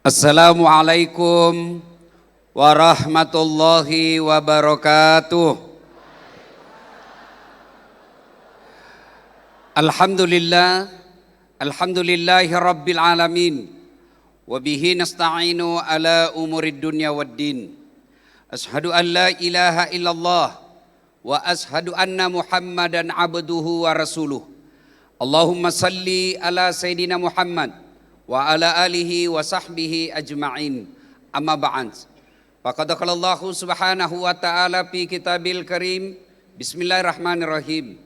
Assalamualaikum warahmatullahi wabarakatuh. Alhamdulillahi rabbil alamin. Wabihi nasta'inu ala umurid dunya waddin. Ashadu an la ilaha illallah wa ashadu anna muhammadan abduhu wa rasuluh. Allahumma salli ala sayyidina Muhammad wa ala alihi wa sahbihi ajma'in. Amma ba'd. Faqad qala Allah subhanahu wa ta'ala fi kitabil karim. Bismillahirrahmanirrahim.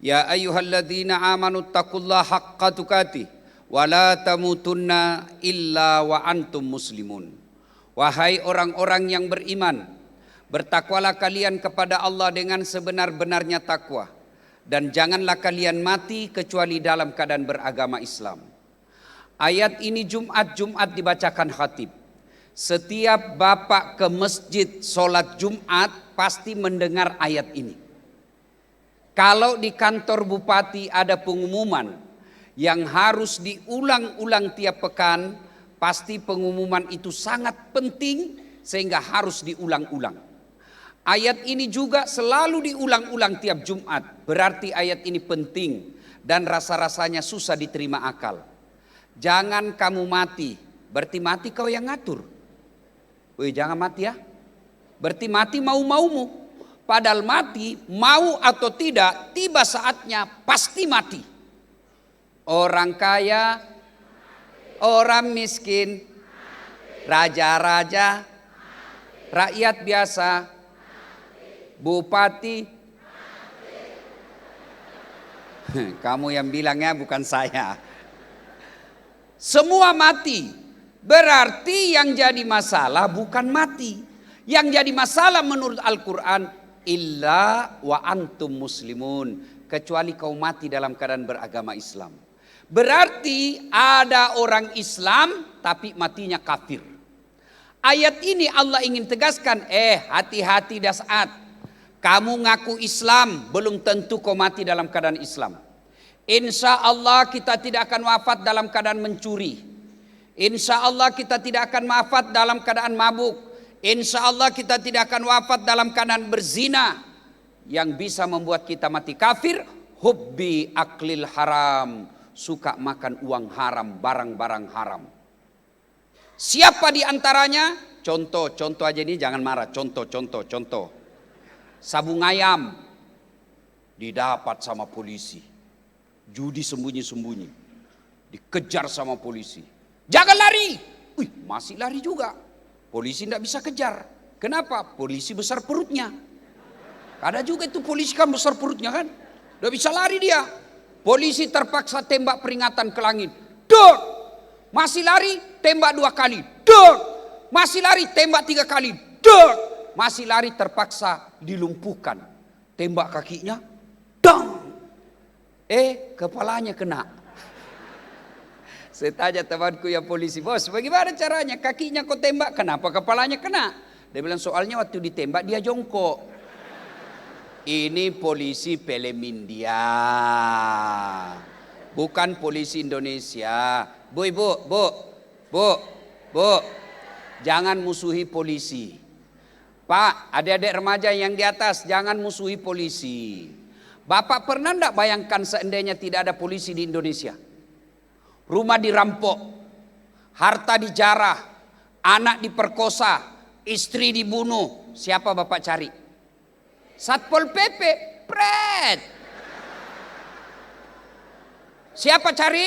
Ya ayyuhalladzina amanu taqullaha haqqa tuqatih wa la tamutunna illa wa antum muslimun. Wahai orang-orang yang beriman, bertakwalah kalian kepada Allah dengan sebenar-benarnya takwa, dan janganlah kalian mati kecuali dalam keadaan beragama Islam. Ayat ini Jumat dibacakan khatib. Setiap bapak ke masjid sholat Jumat pasti mendengar ayat ini. Kalau di kantor bupati ada pengumuman yang harus diulang-ulang tiap pekan, pasti pengumuman itu sangat penting sehingga harus diulang-ulang. Ayat ini juga selalu diulang-ulang tiap Jumat. Berarti ayat ini penting dan rasa-rasanya susah diterima akal. Jangan kamu mati, berarti mati kau yang ngatur. Woi, jangan mati ya. Berarti mati mau-maumu. Padahal mati mau atau tidak, tiba saatnya pasti mati. Orang kaya, orang miskin, raja-raja, rakyat biasa, bupati. Kamu yang bilangnya bukan saya. Semua mati. Berarti yang jadi masalah bukan mati. Yang jadi masalah menurut Al-Quran, illa wa antum muslimun, kecuali kau mati dalam keadaan beragama Islam. Berarti ada orang Islam tapi matinya kafir. Ayat ini Allah ingin tegaskan, hati-hati dasat. Kamu ngaku Islam, belum tentu kau mati dalam keadaan Islam. Insya Allah kita tidak akan wafat dalam keadaan mencuri. Insya Allah kita tidak akan wafat dalam keadaan mabuk. Insya Allah kita tidak akan wafat dalam keadaan berzina. Yang bisa membuat kita mati kafir, hubbi aklil haram, suka makan uang haram, barang-barang haram. Siapa di antaranya? Contoh aja ini, jangan marah. Contoh. Sabung ayam didapat sama polisi. Judi sembunyi-sembunyi, dikejar sama polisi. Jangan lari. Wih, masih lari juga. Polisi tidak bisa kejar. Kenapa? Polisi besar perutnya. Ada juga itu polisi kan besar perutnya kan. Tidak bisa lari dia. Polisi terpaksa tembak peringatan ke langit. Dor. Masih lari, tembak 2 kali. Dor. Masih lari, tembak 3 kali. Dor. Masih lari, terpaksa dilumpuhkan. Tembak kakinya. Dang. Kepalanya kena. Saya tanya temanku yang polisi, bos bagaimana caranya? Kakinya kau tembak, kenapa kepalanya kena? Dia bilang soalnya waktu ditembak dia jongkok. Ini polisi film India, bukan polisi Indonesia. Bu, jangan musuhi polisi. Pak, adik-adik remaja yang di atas, jangan musuhi polisi. Bapak pernah enggak bayangkan seandainya tidak ada polisi di Indonesia? Rumah dirampok, harta dijarah, anak diperkosa, istri dibunuh. Siapa bapak cari? Satpol PP, pret. Siapa cari?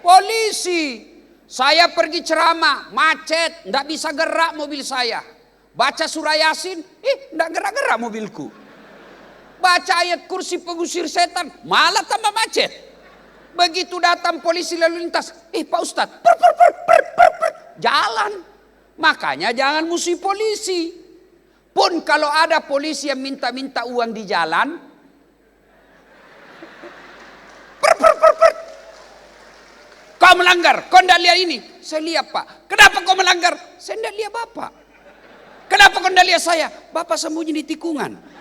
Polisi. Saya pergi ceramah, macet, enggak bisa gerak mobil saya. Baca surah Yasin, enggak gerak-gerak mobilku. Baca ayat kursi pengusir setan, malah tambah macet. Begitu datang polisi lalu lintas, Pak Ustadz, jalan. Makanya jangan musuhi polisi. Pun kalau ada polisi yang minta-minta uang di jalan, kau melanggar, kau tidak lihat ini. Saya lihat Pak. Kenapa kau melanggar? Saya tidak lihat Bapak. Kenapa kau tidak lihat saya? Bapak sembunyi di tikungan.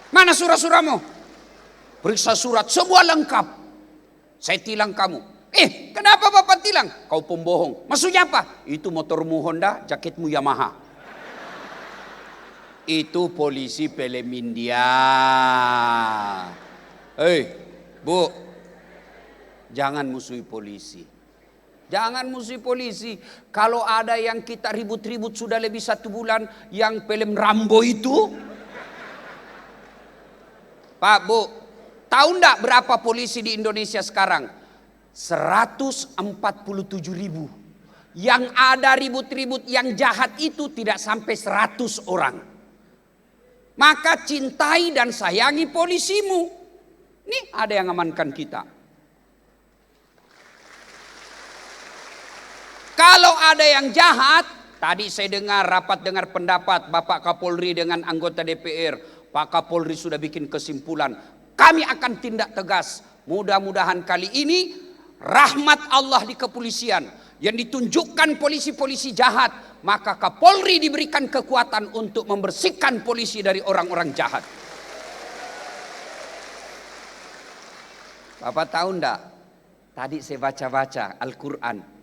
Mana surat-suratmu? Periksa surat, semua lengkap. Saya tilang kamu. Kenapa Bapak tilang? Kau pembohong. Maksudnya apa? Itu motormu Honda, jaketmu Yamaha. Itu polisi film India. Bu, jangan musuhi polisi. Jangan musuhi polisi. Kalau ada yang kita ribut-ribut sudah lebih 1 bulan, yang film Rambo itu. Pak, Bu, tahu enggak berapa polisi di Indonesia sekarang? 147.000. Yang ada ribut-ribut yang jahat itu tidak sampai 100 orang. Maka cintai dan sayangi polisimu. Nih ada yang amankan kita. Kalau ada yang jahat, tadi saya rapat dengar pendapat Bapak Kapolri dengan anggota DPR. Pak Kapolri sudah bikin kesimpulan, kami akan tindak tegas. Mudah-mudahan kali ini rahmat Allah di kepolisian yang ditunjukkan polisi-polisi jahat, maka Kapolri diberikan kekuatan untuk membersihkan polisi dari orang-orang jahat. Bapak tahu enggak? Tadi saya baca-baca Al-Quran.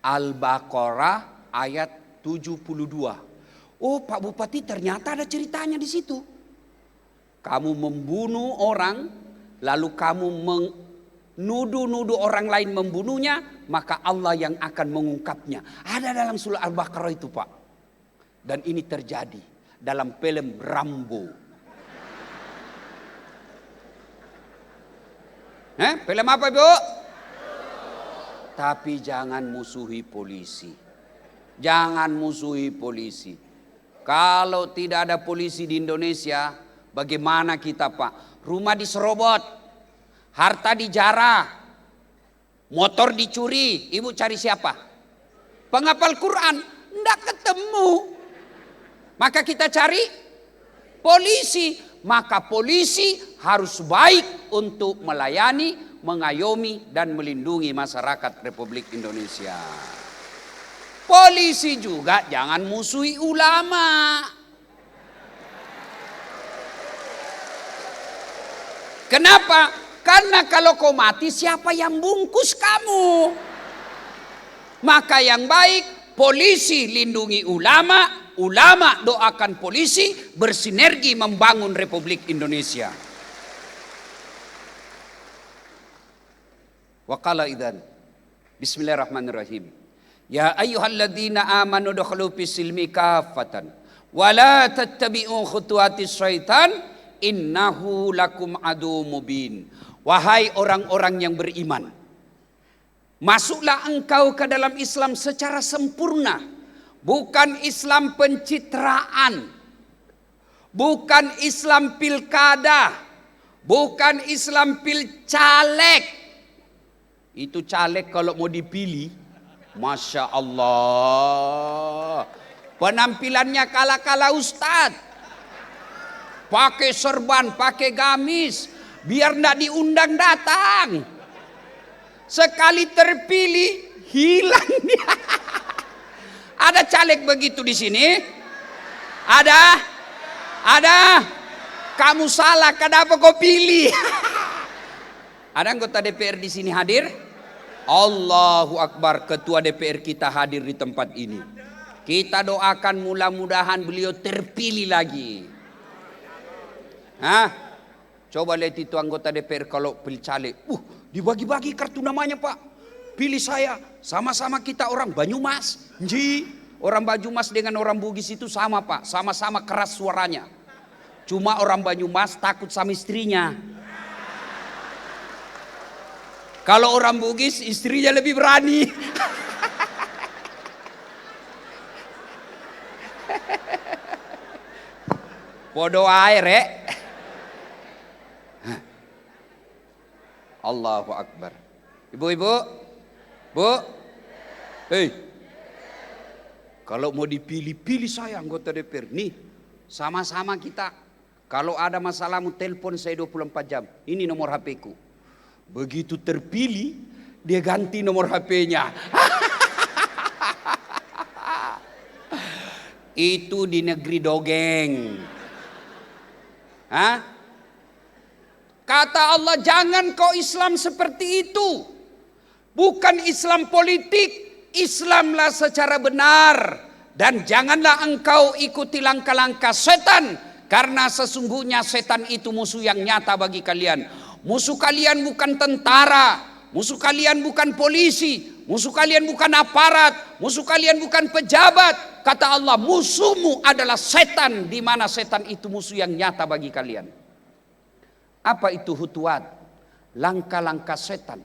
Al-Baqarah ayat 72. Oh, Pak Bupati, ternyata ada ceritanya di situ. Kamu membunuh orang, lalu kamu menuduh-nuduh orang lain membunuhnya, maka Allah yang akan mengungkapnya. Ada dalam surah Al-Baqarah itu, Pak. Dan ini terjadi dalam film Rambo. Film apa, Bu? Tapi jangan musuhi polisi. Jangan musuhi polisi. Kalau tidak ada polisi di Indonesia, bagaimana kita, Pak? Rumah diserobot, harta dijarah, motor dicuri. Ibu cari siapa? Penghafal Quran. Tidak ketemu. Maka kita cari polisi. Maka polisi harus baik untuk melayani, mengayomi dan melindungi masyarakat Republik Indonesia. Polisi juga jangan musuhi ulama. Kenapa? Karena kalau kau mati, siapa yang bungkus kamu? Maka yang baik, polisi lindungi ulama, ulama doakan polisi, bersinergi membangun Republik Indonesia. Wa qala idzan. Bismillahirrahmanirrahim. Ya ayyuhalladzina amanu dukhulu fis silmi kaffatan wa la tattabi'u khutuwatis syaitan innahu lakum adu mubin. Wahai orang-orang yang beriman, masuklah engkau ke dalam Islam secara sempurna, bukan Islam pencitraan, bukan Islam pilkada, bukan Islam pilcaleg. Itu caleg kalau mau dipilih, Masya Allah, penampilannya kala-kala ustadz, pakai serban, pakai gamis, biar ndak diundang datang. Sekali terpilih, hilang dia. Ada caleg begitu di sini? Ada? Kamu salah, kenapa kau pilih? Ada anggota DPR di sini hadir? Allahu Akbar, ketua DPR kita hadir di tempat ini. Kita doakan mudah-mudahan beliau terpilih lagi. Coba lihat itu anggota DPR kalau pilih caleg. Dibagi-bagi kartu namanya, Pak. Pilih saya. Sama-sama kita orang Banyumas. Orang Banyumas dengan orang Bugis itu sama, Pak. Sama-sama keras suaranya. Cuma orang Banyumas takut sama istrinya. Kalau orang Bugis istrinya lebih berani. Bodoh air, Allahu Akbar. Ibu-ibu, Bu, kalau mau dipilih-pilih saya anggota DPR. Nih, sama-sama kita. Kalau ada masalahmu telepon saya 24 jam. Ini nomor HP ku. Begitu terpilih, dia ganti nomor HP-nya. Itu di negeri dongeng. Kata Allah, jangan kau Islam seperti itu. Bukan Islam politik, Islamlah secara benar. Dan janganlah engkau ikuti langkah-langkah setan, karena sesungguhnya setan itu musuh yang nyata bagi kalian. Musuh kalian bukan tentara, musuh kalian bukan polisi, musuh kalian bukan aparat, musuh kalian bukan pejabat. Kata Allah, musuhmu adalah setan, di mana setan itu musuh yang nyata bagi kalian. Apa itu hutuat? Langkah-langkah setan.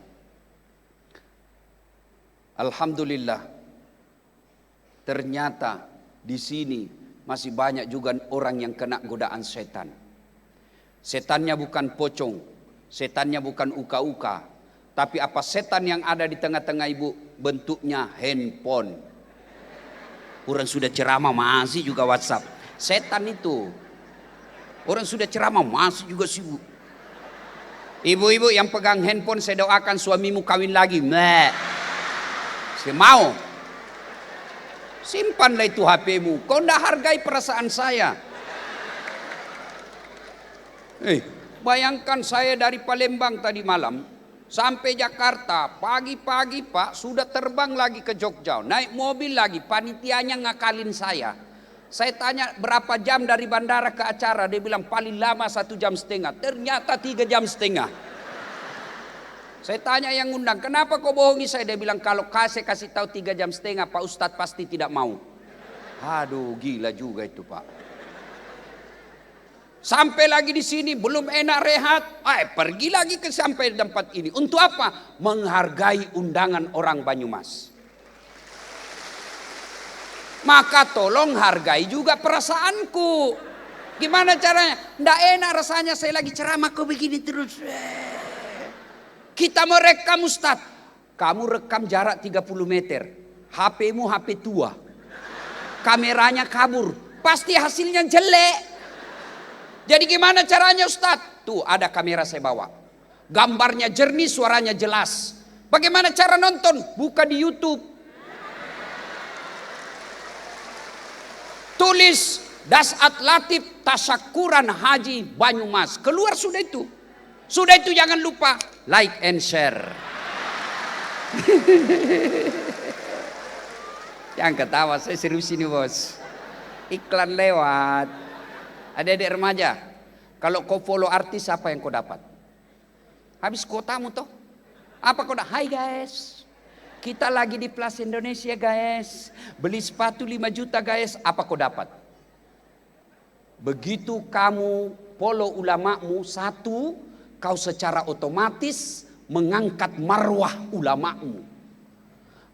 Alhamdulillah, ternyata di sini masih banyak juga orang yang kena godaan setan. Setannya bukan pocong, setannya bukan uka-uka, tapi apa setan yang ada di tengah-tengah ibu? Bentuknya handphone. Orang sudah ceramah masih juga WhatsApp. Setan itu. Orang sudah ceramah masih juga sibuk. Ibu-ibu yang pegang handphone, saya doakan suamimu kawin lagi. Saya mau. Simpanlah itu HP-mu. Kau tidak hargai perasaan saya. Bayangkan saya dari Palembang tadi malam sampai Jakarta. Pagi-pagi Pak sudah terbang lagi ke Jogja. Naik mobil lagi. Panitianya ngakalin saya. Saya tanya berapa jam dari bandara ke acara. Dia bilang paling lama 1,5 jam. Ternyata 3,5 jam. Saya tanya yang undang, kenapa kau bohongi saya? Dia bilang kalau saya kasih tahu 3,5 jam Pak Ustadz pasti tidak mau. Aduh, gila juga itu Pak. Sampai lagi di sini belum enak rehat, pergi lagi ke sampai tempat ini. Untuk apa? Menghargai undangan orang Banyumas. Maka tolong hargai juga perasaanku. Gimana caranya? Nggak enak rasanya saya lagi ceramah kok begini terus. Kita mau rekam Ustadz. Kamu rekam jarak 30 meter. HP-mu HP tua. Kameranya kabur. Pasti hasilnya jelek. Jadi gimana caranya Ustadz? Tuh ada kamera saya bawa. Gambarnya jernih, suaranya jelas. Bagaimana cara nonton? Buka di YouTube. Tulis Dasat Latif Tasyakuran Haji Banyumas. Keluar sudah itu. Sudah itu jangan lupa like and share. Jangan ketawa, saya serius ini bos. Iklan lewat. Adik-adik remaja, kalau kau follow artis apa yang kau dapat? Habis kotamu toh. Apa kau dapat? Hai guys, kita lagi di Plaza Indonesia guys. Beli sepatu 5 juta guys. Apa kau dapat? Begitu kamu follow ulamamu satu, kau secara otomatis mengangkat marwah ulamamu.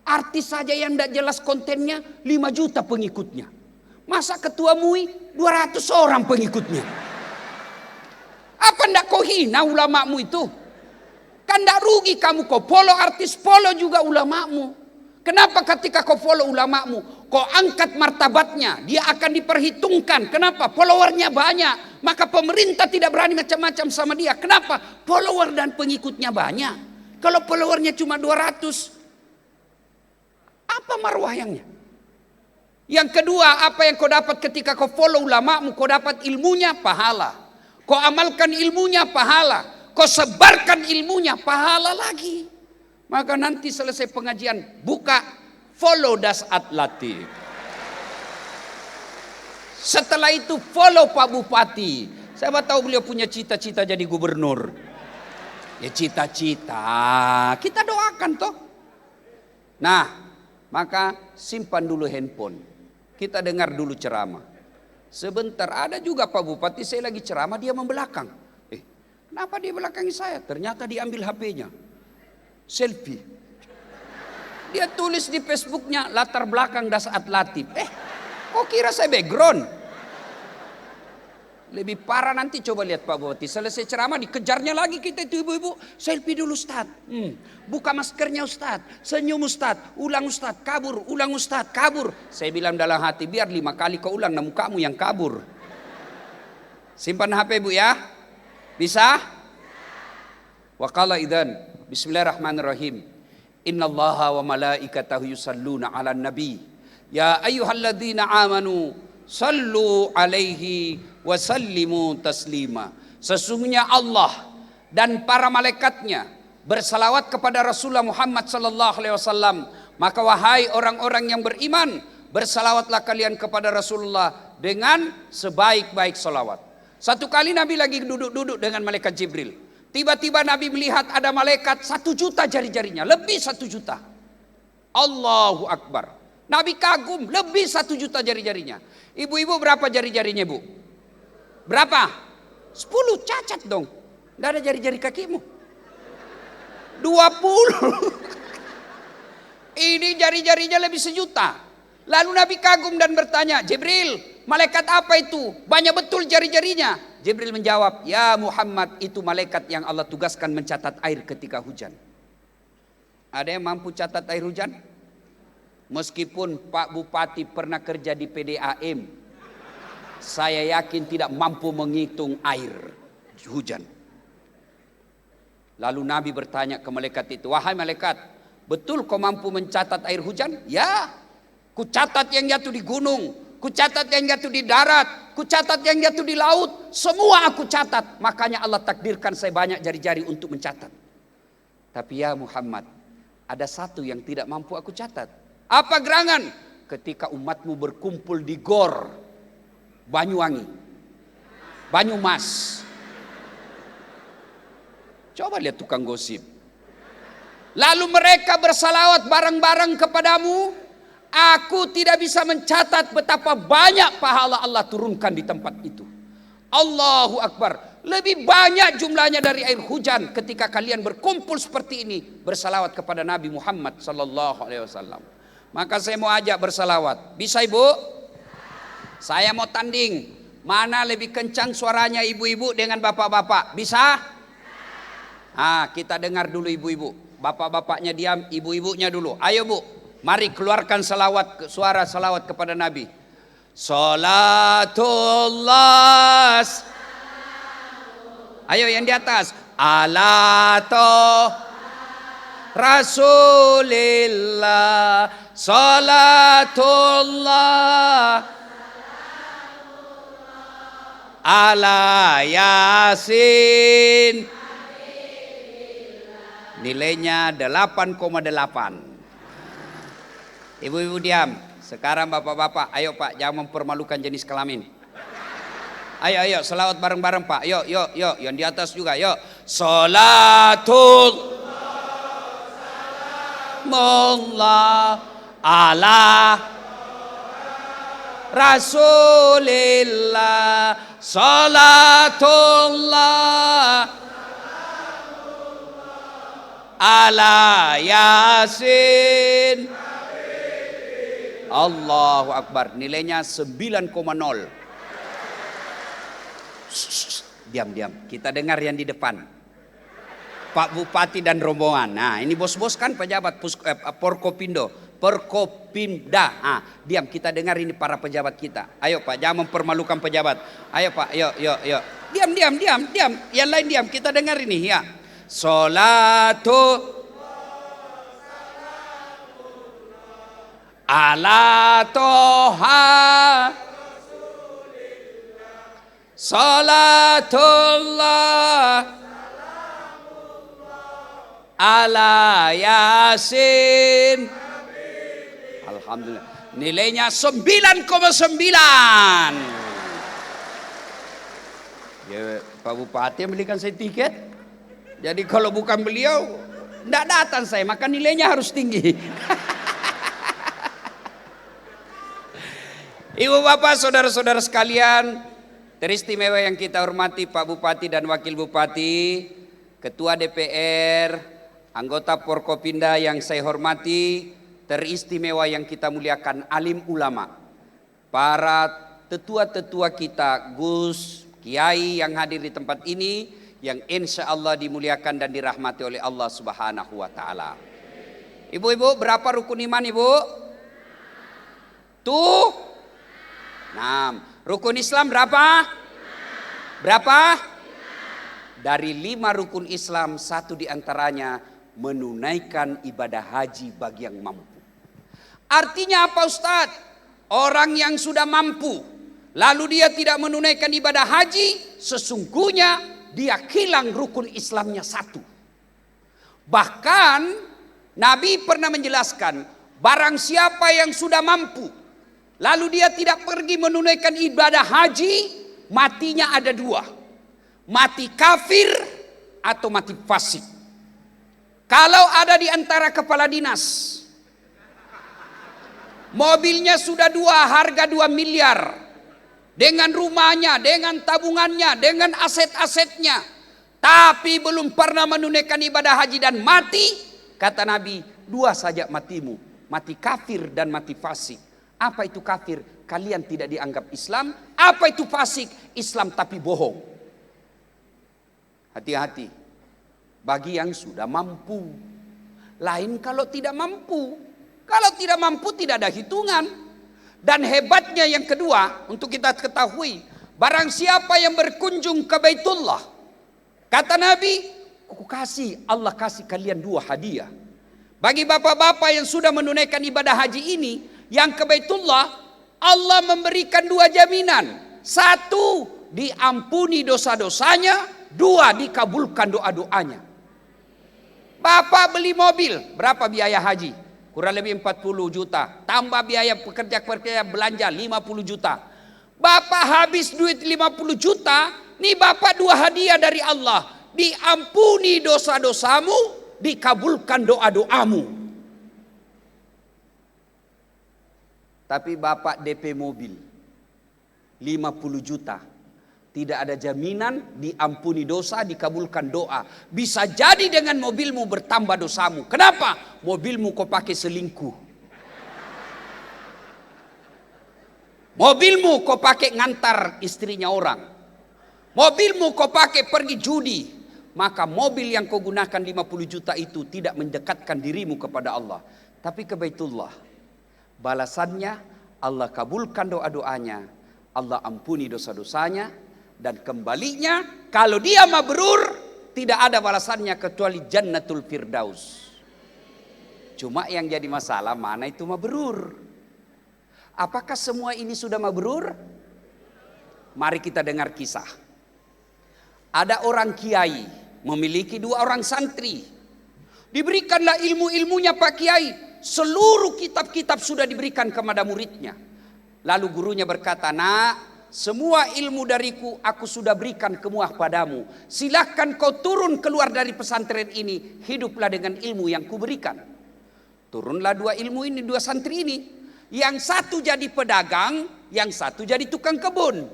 Artis saja yang tidak jelas kontennya 5 juta pengikutnya. Masa ketua MUI 200 orang pengikutnya. Apa tidak kau hina ulamamu itu? Kan tidak rugi kamu kau follow artis, follow juga ulamamu. Kenapa ketika kau follow ulamamu, kau angkat martabatnya, dia akan diperhitungkan. Kenapa? Followernya banyak. Maka pemerintah tidak berani macam-macam sama dia. Kenapa? Follower dan pengikutnya banyak. Kalau followernya cuma 200, apa marwahnya? Yang kedua, apa yang kau dapat ketika kau follow ulamamu? Kau dapat ilmunya, pahala. Kau amalkan ilmunya, pahala. Kau sebarkan ilmunya, pahala lagi. Maka nanti selesai pengajian, buka follow Dasat Latif. Setelah itu follow Pak Bupati. Saya tahu beliau punya cita-cita jadi gubernur. Ya cita-cita, kita doakan toh. Nah, maka simpan dulu handphone. Kita dengar dulu ceramah. Sebentar ada juga Pak Bupati, saya lagi ceramah dia membelakang. Kenapa dia belakangi saya? Ternyata diambil HP-nya. Selfie. Dia tulis di Facebooknya latar belakang Dasat Latif. Kok kira saya background? Lebih parah nanti coba lihat Pak Bupati. Selesai ceramah dikejarnya lagi kita itu ibu-ibu. Selfie dulu Ustaz. Buka maskernya Ustaz. Senyum Ustaz. Ulang Ustaz. Kabur. Ulang Ustaz. Kabur. Saya bilang dalam hati biar 5 kali kau ulang namun kamu yang kabur. Simpan HP Bu ya. Bisa? Wa qala idzan. Bismillahirrahmanirrahim. Innallaha wa malaikatahu yusalluna 'alan nabi. Ya ayyuhalladzina amanu sallu alaihi wa sallimu taslima. Sesungguhnya Allah dan para malaikatnya bersalawat kepada Rasulullah Muhammad sallallahu alaihi wasallam. Maka wahai orang-orang yang beriman, bersalawatlah kalian kepada Rasulullah dengan sebaik-baik salawat. Satu kali Nabi lagi duduk-duduk dengan malaikat Jibril. Tiba-tiba Nabi melihat ada malaikat 1 juta jari-jarinya, lebih 1 juta. Allahu Akbar. Nabi kagum, lebih 1 juta jari-jarinya. Ibu-ibu berapa jari-jarinya, Bu? Berapa? 10, cacat dong. Tidak ada jari-jari kakimu. 20. Ini jari-jarinya lebih 1 juta. Lalu Nabi kagum dan bertanya, Jibril, malaikat apa itu? Banyak betul jari-jarinya. Jibril menjawab, ya Muhammad, itu malaikat yang Allah tugaskan mencatat air ketika hujan. Ada yang mampu catat air hujan? Meskipun Pak Bupati pernah kerja di PDAM, saya yakin tidak mampu menghitung air hujan. Lalu Nabi bertanya ke malaikat itu, wahai malaikat, betul kau mampu mencatat air hujan? Ya, ku catat yang jatuh di gunung, ku catat yang jatuh di darat, ku catat yang jatuh di laut, semua aku catat. Makanya Allah takdirkan saya banyak jari-jari untuk mencatat. Tapi ya Muhammad, ada satu yang tidak mampu aku catat. Apa gerangan? Ketika umatmu berkumpul di Gor Banyuwangi, Banyumas. Coba lihat tukang gosip. Lalu mereka bersalawat bareng-bareng kepadamu. Aku tidak bisa mencatat betapa banyak pahala Allah turunkan di tempat itu. Allahu Akbar. Lebih banyak jumlahnya dari air hujan ketika kalian berkumpul seperti ini bersalawat kepada Nabi Muhammad sallallahu alaihi wasallam. Maka saya mau ajak bersalawat. Bisa ibu? Saya mau tanding. Mana lebih kencang suaranya ibu-ibu dengan bapak-bapak? Bisa? Kita dengar dulu ibu-ibu. Bapak-bapaknya diam, ibu-ibunya dulu. Ayo Bu, mari keluarkan suara salawat kepada Nabi. Salatullah. Ayo yang di atas. Ala Rasulillah, salatullah ala Yasin. Nilainya 8,8. Ibu-ibu diam. Sekarang bapak-bapak, ayo Pak, jangan mempermalukan jenis kelamin. Ayo, selawat bareng-bareng Pak. Yuk, yang di atas juga, yuk. Salatul Allah ala Rasulillah, salatullah ala Yasin. Allahu Akbar. Nilainya 9,0. Diam. Kita dengar yang di depan. Pak Bupati dan rombongan. Nah, ini bos-bos kan pejabat Porkopimda. Diam, kita dengar ini para pejabat kita. Ayo Pak, jangan mempermalukan pejabat. Ayo Pak, yuk. Diam. Yang lain diam, kita dengar ini ya. Salatu ala Toha, salatullah ala Yasin. Alhamdulillah. Nilainya 9,9. Ya, Pak Bupati belikan saya tiket. Jadi kalau bukan beliau, tidak datang saya, maka nilainya harus tinggi. Ibu bapak, saudara-saudara sekalian, teristimewa yang kita hormati Pak Bupati dan Wakil Bupati, Ketua DPR, anggota Porkopimda yang saya hormati, teristimewa yang kita muliakan, alim ulama, para tetua-tetua kita, Gus, Kiai yang hadir di tempat ini, yang insya Allah dimuliakan dan dirahmati oleh Allah Subhanahu wa Ta'ala. Ibu-ibu, berapa rukun iman ibu? Tuh 6. Rukun Islam berapa? Berapa? Dari 5 rukun Islam, 1 diantaranya menunaikan ibadah haji bagi yang mampu. Artinya apa Ustadz? Orang yang sudah mampu, lalu dia tidak menunaikan ibadah haji, sesungguhnya dia hilang rukun Islamnya 1. Bahkan Nabi pernah menjelaskan, barang siapa yang sudah mampu, lalu dia tidak pergi menunaikan ibadah haji, matinya ada dua. Mati kafir atau mati fasik. Kalau ada di antara kepala dinas, mobilnya sudah harga 2 miliar, dengan rumahnya, dengan tabungannya, dengan aset-asetnya, tapi belum pernah menunaikan ibadah haji dan mati, kata Nabi, 2 saja matimu, mati kafir dan mati fasik. Apa itu kafir? Kalian tidak dianggap Islam. Apa itu fasik? Islam tapi bohong. Hati-hati bagi yang sudah mampu. Lain kalau tidak mampu. Kalau tidak mampu tidak ada hitungan. Dan hebatnya yang kedua untuk kita ketahui, barang siapa yang berkunjung ke Baitullah, kata Nabi, Allah kasih kalian 2 hadiah. Bagi bapak-bapak yang sudah menunaikan ibadah haji ini, yang ke Baitullah, Allah memberikan 2 jaminan. 1, diampuni dosa-dosanya. 2, dikabulkan doa-doanya. Bapak beli mobil, berapa biaya haji? Kurang lebih 40 juta. Tambah biaya pekerja-pekerja belanja 50 juta. Bapak habis duit 50 juta, nih bapak 2 hadiah dari Allah. Diampuni dosa-dosamu, dikabulkan doa-doamu. Tapi bapak DP mobil 50 juta. Tidak ada jaminan diampuni dosa, dikabulkan doa. Bisa jadi dengan mobilmu bertambah dosamu. Kenapa? Mobilmu kau pakai selingkuh. Mobilmu kau pakai ngantar istrinya orang. Mobilmu kau pakai pergi judi. Maka mobil yang kau gunakan 50 juta itu tidak mendekatkan dirimu kepada Allah. Tapi ke Baitullah, balasannya Allah kabulkan doa-doanya. Allah ampuni dosa-dosanya. Dan kembalinya kalau dia mabrur, tidak ada balasannya kecuali Jannatul Firdaus. Cuma yang jadi masalah, mana itu mabrur? Apakah semua ini sudah mabrur? Mari kita dengar kisah. Ada orang kiai memiliki 2 orang santri. Diberikanlah ilmu-ilmunya Pak Kiai. Seluruh kitab-kitab sudah diberikan kepada muridnya. Lalu gurunya berkata, "Nak, semua ilmu dariku aku sudah berikan padamu. Silahkan kau turun keluar dari pesantren ini. Hiduplah dengan ilmu yang kuberikan." Turunlah 2 ilmu ini, 2 santri ini. Yang satu jadi pedagang, yang satu jadi tukang kebun.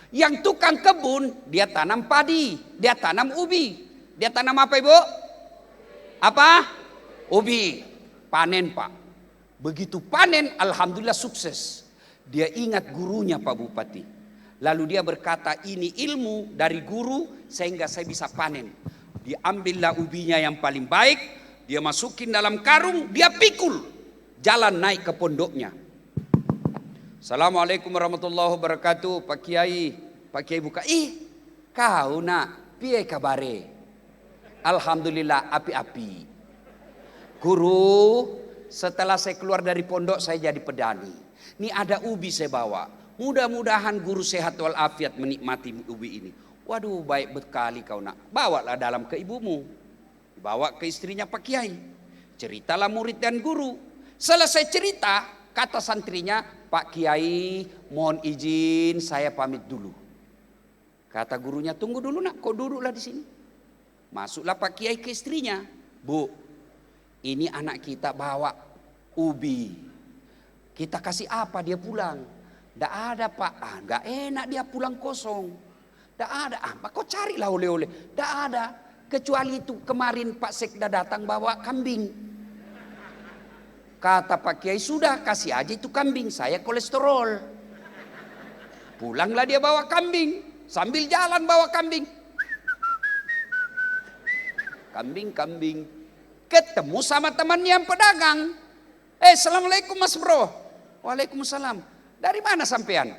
Yang tukang kebun dia tanam padi, dia tanam ubi. Dia tanam apa ibu? Apa? Ubi. Panen Pak. Begitu panen, alhamdulillah sukses. Dia ingat gurunya Pak Bupati. Lalu dia berkata, ini ilmu dari guru sehingga saya bisa panen. Diambillah ubinya yang paling baik, dia masukin dalam karung, dia pikul. Jalan naik ke pondoknya. Assalamualaikum warahmatullahi wabarakatuh, Pak Kiai. Pak Kiai buka, kau nak, piye kabare? Alhamdulillah, api-api. Guru, setelah saya keluar dari pondok saya jadi pedani. Ini ada ubi saya bawa. Mudah-mudahan guru sehat walafiat menikmati ubi ini. Waduh, baik berkali kau nak. Bawalah dalam ke ibumu. Bawa ke istrinya Pak Kiai. Ceritalah murid dan guru. Selesai cerita, kata santrinya, Pak Kiai mohon izin saya pamit dulu. Kata gurunya, tunggu dulu nak, kau duduklah di sini. Masuklah Pak Kiai ke istrinya. Bu, ini anak kita bawa ubi. Kita kasih apa dia pulang? Tidak ada Pak, nggak enak dia pulang kosong. Tidak ada, kau carilah oleh-oleh. Tidak ada, kecuali itu kemarin Pak Sekda datang bawa kambing. Kata Pak Kiai, sudah kasih aja itu kambing, saya kolesterol. Pulanglah dia bawa kambing, sambil jalan bawa kambing. Kambing, ketemu sama temannya yang pedagang. Assalamualaikum Mas Bro. Waalaikumsalam. Dari mana sampean?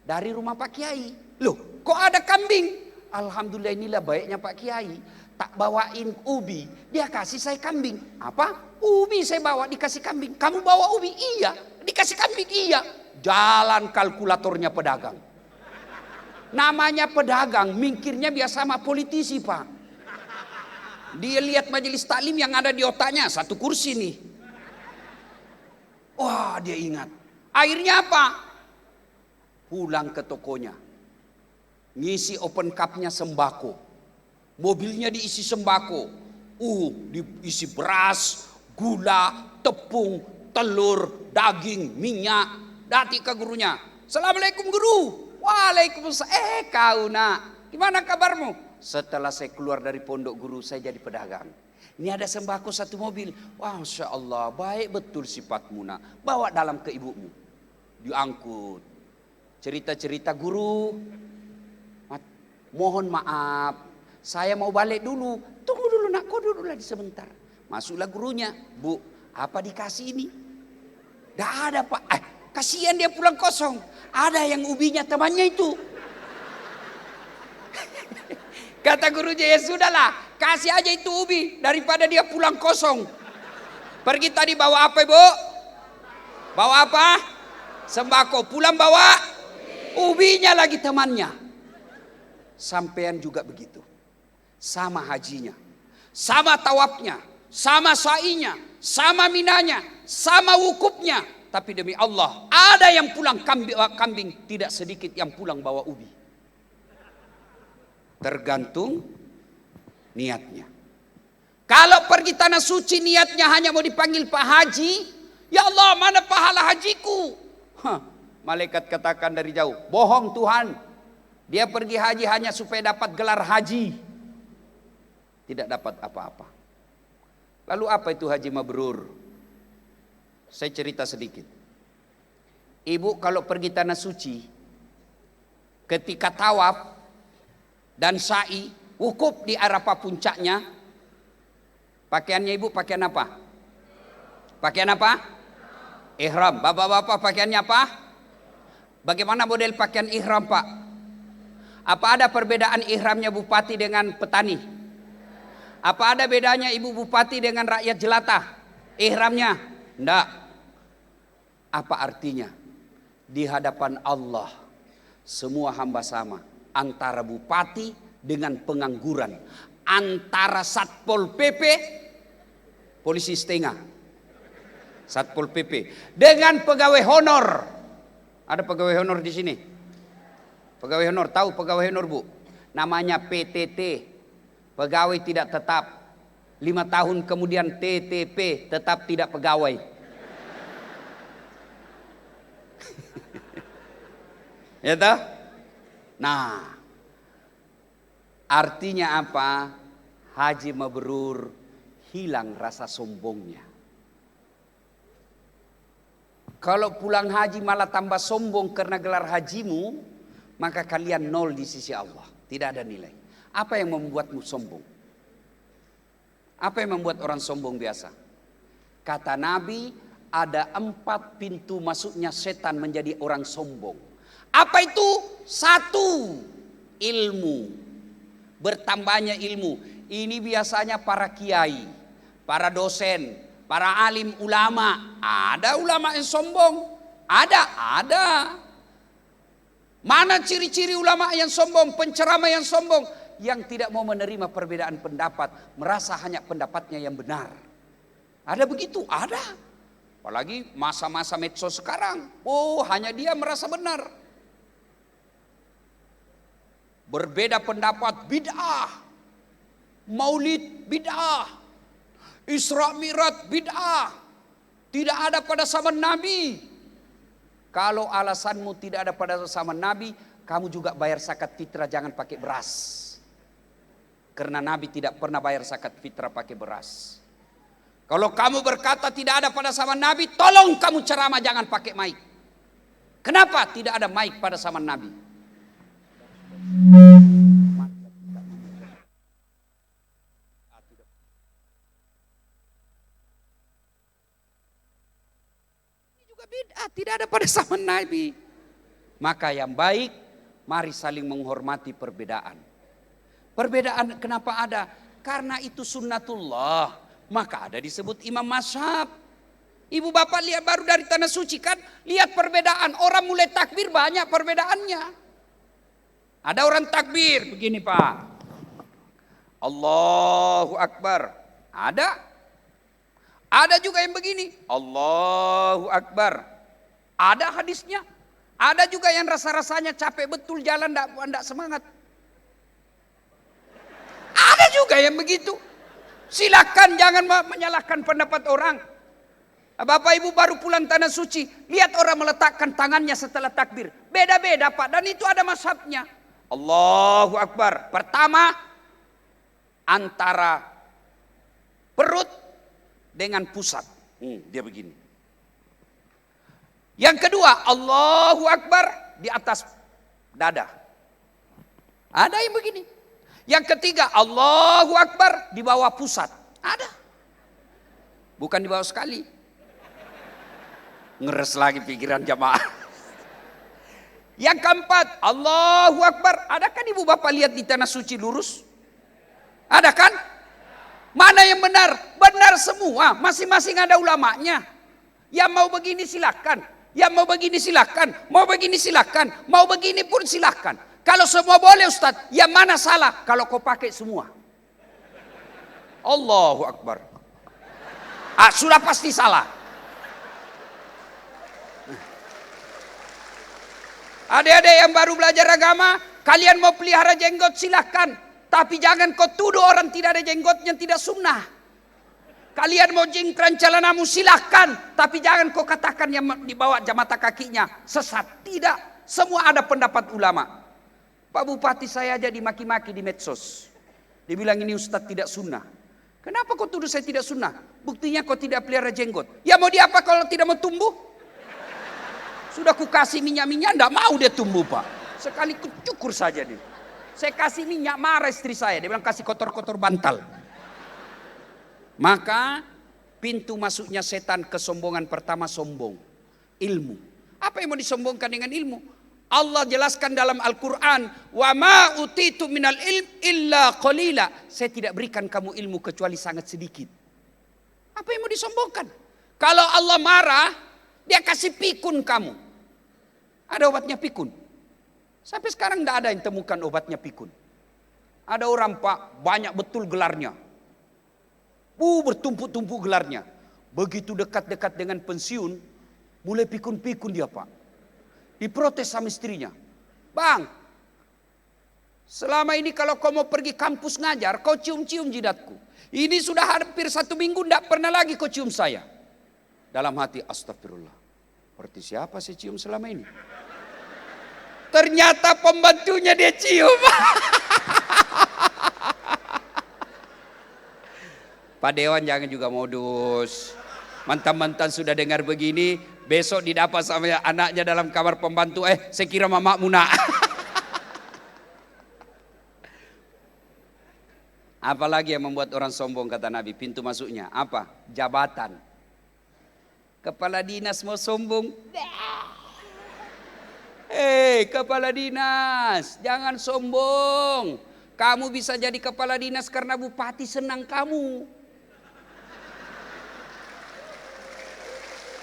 Dari rumah Pak Kiai. Loh, kok ada kambing? Alhamdulillah, inilah baiknya Pak Kiai. Tak bawain ubi, dia kasih saya kambing. Apa? Ubi saya bawa, dikasih kambing. Kamu bawa ubi? Iya. Dikasih kambing? Iya. Jalan kalkulatornya pedagang. Namanya pedagang, mikirnya biasa sama politisi Pak. Dia lihat majelis taklim yang ada di otaknya, satu kursi nih. Wah, dia ingat. Akhirnya apa? Pulang ke tokonya. Ngisi open cup-nya sembako. Mobilnya diisi sembako. Diisi beras, gula, tepung, telur, daging, minyak. Datang ke gurunya. Assalamualaikum guru. Waalaikumsalam. Kau nak, gimana kabarmu? Setelah saya keluar dari pondok guru, saya jadi pedagang. Ini ada sembako satu mobil. Wah, Masya Allah, baik betul sifatmu nak. Bawa dalam ke ibumu. Diangkut. Cerita-cerita guru. Mohon maaf, saya mau balik dulu. Tunggu dulu nak, kau duduk lagi sebentar. Masuklah gurunya. Bu, apa dikasih ini? Tidak ada pak. Kasihan dia pulang kosong. Ada yang ubinya temannya itu. Kata gurunya, ya sudahlah, kasih aja itu ubi daripada dia pulang kosong. Pergi tadi bawa apa ibu? Bawa apa? Sembako. Pulang bawa ubinya lagi temannya. Sampean juga begitu. Sama hajinya, sama tawafnya, sama sa'inya, sama minanya, sama wukufnya. Tapi demi Allah, ada yang pulang kambing, tidak sedikit yang pulang bawa ubi. Tergantung niatnya. Kalau pergi tanah suci niatnya hanya mau dipanggil Pak Haji, ya Allah mana pahala hajiku? Malaikat katakan dari jauh, bohong Tuhan. Dia pergi haji hanya supaya dapat gelar haji. Tidak dapat apa-apa. Lalu apa itu haji mabrur? Saya cerita sedikit. Ibu kalau pergi tanah suci, ketika tawaf dan sa'i, wukuf di Arafah puncaknya, pakaiannya ibu pakaian apa? Pakaian apa? Ihram. Bapak-bapak pakaiannya apa? Bagaimana model pakaian ihram pak? Apa ada perbedaan ihramnya bupati dengan petani? Apa ada bedanya ibu bupati dengan rakyat jelata? Ihramnya? Enggak. Apa artinya? Di hadapan Allah semua hamba sama. Antara bupati dengan pengangguran, antara satpol pp, polisi setengah, satpol pp dengan pegawai honor. Ada pegawai honor di sini? Pegawai honor, tahu pegawai honor bu? Namanya PTT, pegawai tidak tetap. 5 tahun kemudian TTP, tetap tidak pegawai. Ya toh? Nah, artinya apa? Haji mabrur, hilang rasa sombongnya. Kalau pulang haji malah tambah sombong karena gelar hajimu, maka kalian nol di sisi Allah. Tidak ada nilai. Apa yang membuatmu sombong? Apa yang membuat orang sombong biasa? Kata Nabi, ada 4 pintu masuknya setan menjadi orang sombong. Apa itu? 1, ilmu. Bertambahnya ilmu. Ini biasanya para kiai, para dosen, para alim ulama. Ada ulama yang sombong? Ada. Mana ciri-ciri ulama yang sombong, penceramah yang sombong? Yang tidak mau menerima perbedaan pendapat, merasa hanya pendapatnya yang benar. Ada begitu? Ada. Apalagi masa-masa medsos sekarang. Hanya dia merasa benar. Berbeda pendapat bid'ah, maulid bid'ah, Isra Mi'raj bid'ah, tidak ada pada zaman Nabi. Kalau alasanmu tidak ada pada zaman Nabi, kamu juga bayar zakat fitrah, jangan pakai beras. Karena Nabi tidak pernah bayar zakat fitrah pakai beras. Kalau kamu berkata tidak ada pada zaman Nabi, tolong kamu ceramah jangan pakai mic. Kenapa tidak ada mic pada zaman Nabi? Ini juga bid'ah, tidak ada pada zaman Nabi. Maka yang baik, mari saling menghormati perbedaan. Perbedaan kenapa ada? Karena itu sunnatullah. Maka ada disebut imam mazhab. Ibu bapak lihat baru dari tanah suci kan, lihat perbedaan. Orang mulai takbir banyak perbedaannya. Ada orang takbir begini pak. Allahu Akbar. Ada juga yang begini, Allahu Akbar. Ada hadisnya. Ada juga yang rasa-rasanya capek betul jalan, enggak semangat. Ada juga yang begitu. Silakan jangan menyalahkan pendapat orang. Bapak Ibu baru pulang tanah suci, lihat orang meletakkan tangannya setelah takbir. Beda-beda Pak, dan itu ada mazhabnya. Allahu Akbar. Pertama, antara perut dengan pusat. Dia begini. Yang kedua, Allahu Akbar di atas dada. Ada yang begini. Yang ketiga, Allahu Akbar di bawah pusat. Ada. Bukan di bawah sekali. Ngeres lagi pikiran jamaah. Yang keempat, Allahu Akbar. Adakah ibu bapak lihat di tanah suci lurus? Ada kan? Mana yang benar? Benar semua. Masing-masing ada ulamanya. Yang mau begini silakan. Yang mau begini silakan. Mau begini silakan. Mau begini pun silakan. Kalau semua boleh Ustaz, yang mana salah? Kalau kau pakai semua. Allahu Akbar. Sudah pasti salah. Adik-adik yang baru belajar agama, kalian mau pelihara jenggot silakan. Tapi jangan kau tuduh orang tidak ada jenggotnya tidak sunnah. Kalian mau jingkran celanamu silakan. Tapi jangan kau katakan yang dibawa mata kakinya sesat. Tidak. Semua ada pendapat ulama. Pak Bupati saya aja dimaki-maki di medsos. Dia bilang ini Ustadz tidak sunnah. Kenapa kau tuduh saya tidak sunnah? Buktinya kau tidak pelihara jenggot. Ya mau diapa kalau tidak mau tumbuh? Sudah ku kasih minyak-minyak, enggak mau dia tumbuh Pak. Sekali ku cukur saja dia. Saya kasih minyak, marah istri saya. Dia bilang kasih kotor-kotor bantal. Maka pintu masuknya setan kesombongan pertama sombong. Ilmu. Apa yang mau disombongkan dengan ilmu? Allah jelaskan dalam Al-Quran. Wa ma utitu minal ilm illa qalila. Saya tidak berikan kamu ilmu kecuali sangat sedikit. Apa yang mau disombongkan? Kalau Allah marah, dia kasih pikun kamu. Ada obatnya pikun. Sampai sekarang tidak ada yang temukan obatnya pikun. Ada orang Pak, banyak betul gelarnya. Bertumpuk-tumpuk gelarnya. Begitu dekat-dekat dengan pensiun, mulai pikun-pikun dia Pak. Diprotes sama istrinya. Bang, selama ini kalau kau mau pergi kampus ngajar, kau cium-cium jidatku. Ini sudah hampir 1 minggu, tidak pernah lagi kau cium saya. Dalam hati, astagfirullah. Berarti siapa saya cium selama ini? Ternyata pembantunya dia cium. Pak Dewan jangan juga modus. Mantan-mantan sudah dengar begini, besok didapat sama anaknya dalam kamar pembantu. Saya kira Mama Muna. Apalagi yang membuat orang sombong kata Nabi, pintu masuknya apa? Jabatan. Kepala dinas mau sombong. Kepala dinas, jangan sombong. Kamu bisa jadi kepala dinas karena bupati senang kamu.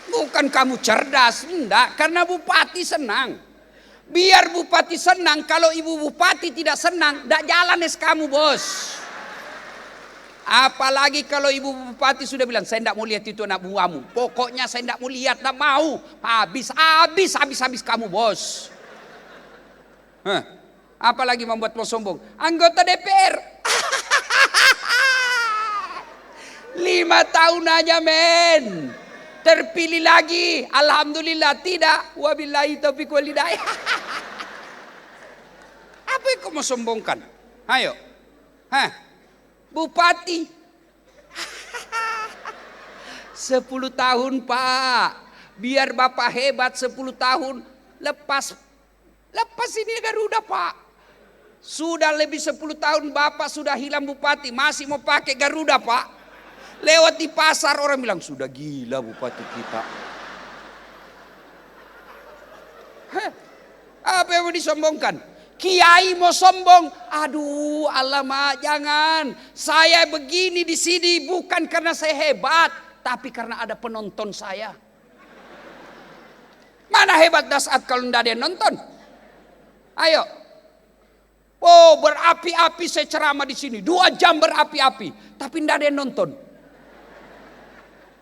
Bukan kamu cerdas, enggak. Karena bupati senang. Biar bupati senang, kalau ibu bupati tidak senang, enggak jalan kamu bos. Apalagi kalau ibu bupati sudah bilang, saya tidak mau lihat itu anak buahmu. Pokoknya saya tidak mau lihat, tidak mau. Habis kamu bos. Apalagi membuat lo sombong. Anggota DPR. 5 tahun aja men. Terpilih lagi. Alhamdulillah tidak. Wabillahi taufiq wal hidayah. Apa yang kau mau sombongkan? Ayo. Bupati 10 tahun Pak. Biar Bapak hebat 10 tahun. Lepas ini Garuda Pak. Sudah lebih 10 tahun Bapak sudah hilang bupati. Masih mau pakai Garuda Pak. Lewat di pasar orang bilang sudah gila bupati kita. Apa yang mau disombongkan? Kiai mau sombong, aduh alamak jangan. Saya begini di sini bukan karena saya hebat, tapi karena ada penonton saya. Mana hebat saat kalau tidak ada yang nonton? Ayo, Oh, berapi-api saya ceramah di sini. 2 jam berapi-api. Tapi tidak ada yang nonton.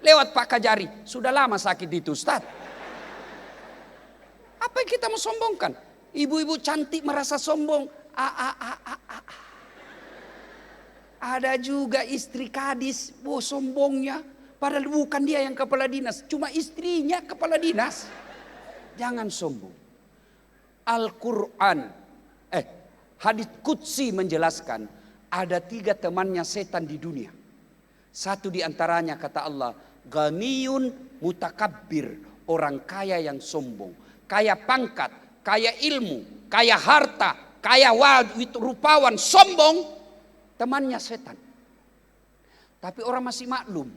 Lewat Pak Kajari. Sudah lama sakit itu, Ustaz. Apa yang kita mau sombongkan? Ibu-ibu cantik merasa sombong. Ada juga istri kadis. Oh, sombongnya. Padahal bukan dia yang kepala dinas. Cuma istrinya kepala dinas. Jangan sombong. Al-Quran. Hadits Qudsi menjelaskan. Ada 3 temannya setan di dunia. Satu di antaranya kata Allah. Ghaniyun mutakabbir. Orang kaya yang sombong. Kaya pangkat. Kaya ilmu. Kaya harta. Kaya rupawan. Sombong. Temannya setan. Tapi orang masih maklum.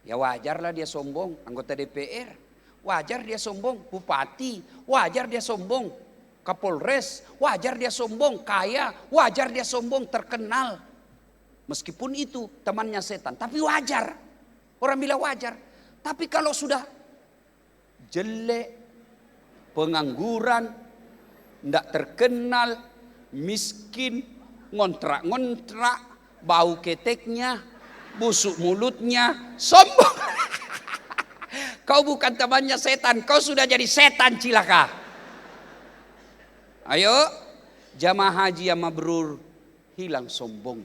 Ya wajarlah dia sombong. Anggota DPR. Wajar dia sombong. Bupati. Wajar dia sombong. Kapolres. Wajar dia sombong. Kaya. Wajar dia sombong. Terkenal. Meskipun itu temannya setan. Tapi wajar. Orang bilang wajar. Tapi kalau sudah jelek. Pengangguran. Tidak terkenal. Miskin. Ngontrak-ngontrak. Bau keteknya. Busuk mulutnya. Sombong. Kau bukan temannya setan. Kau sudah jadi setan cilaka. Ayo. Jamaah haji yang mabrur. Hilang sombong.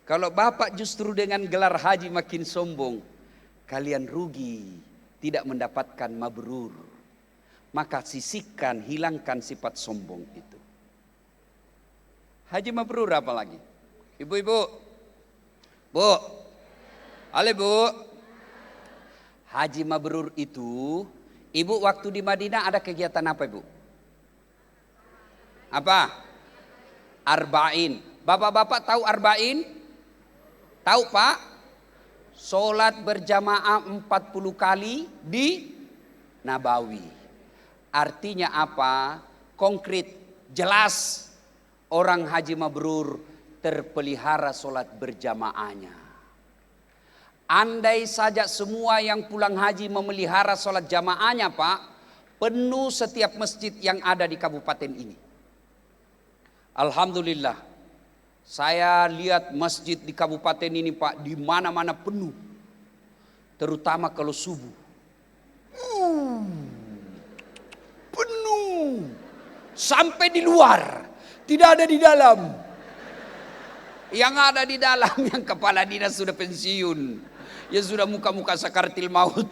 Kalau bapak justru dengan gelar haji makin sombong. Kalian rugi. Tidak mendapatkan mabrur. Maka sisihkan, hilangkan sifat sombong itu. Haji mabrur apa lagi? Ibu-ibu. Bu. Halo bu. Haji mabrur itu. Ibu waktu di Madinah ada kegiatan apa ibu? Apa? Arba'in. Bapak-bapak tahu arba'in? Tahu pak? Sholat berjamaah 40 kali di Nabawi. Artinya apa? Konkret, jelas. Orang haji mabrur terpelihara sholat berjamaahnya. Andai saja semua yang pulang haji memelihara sholat jamaahnya pak. Penuh setiap masjid yang ada di kabupaten ini. Alhamdulillah. Saya lihat masjid di kabupaten ini pak. Di mana-mana penuh. Terutama kalau subuh. Penuh. Sampai di luar. Tidak ada di dalam. Yang ada di dalam yang kepala dinas sudah pensiun. Ya sudah muka-muka sakaratil maut.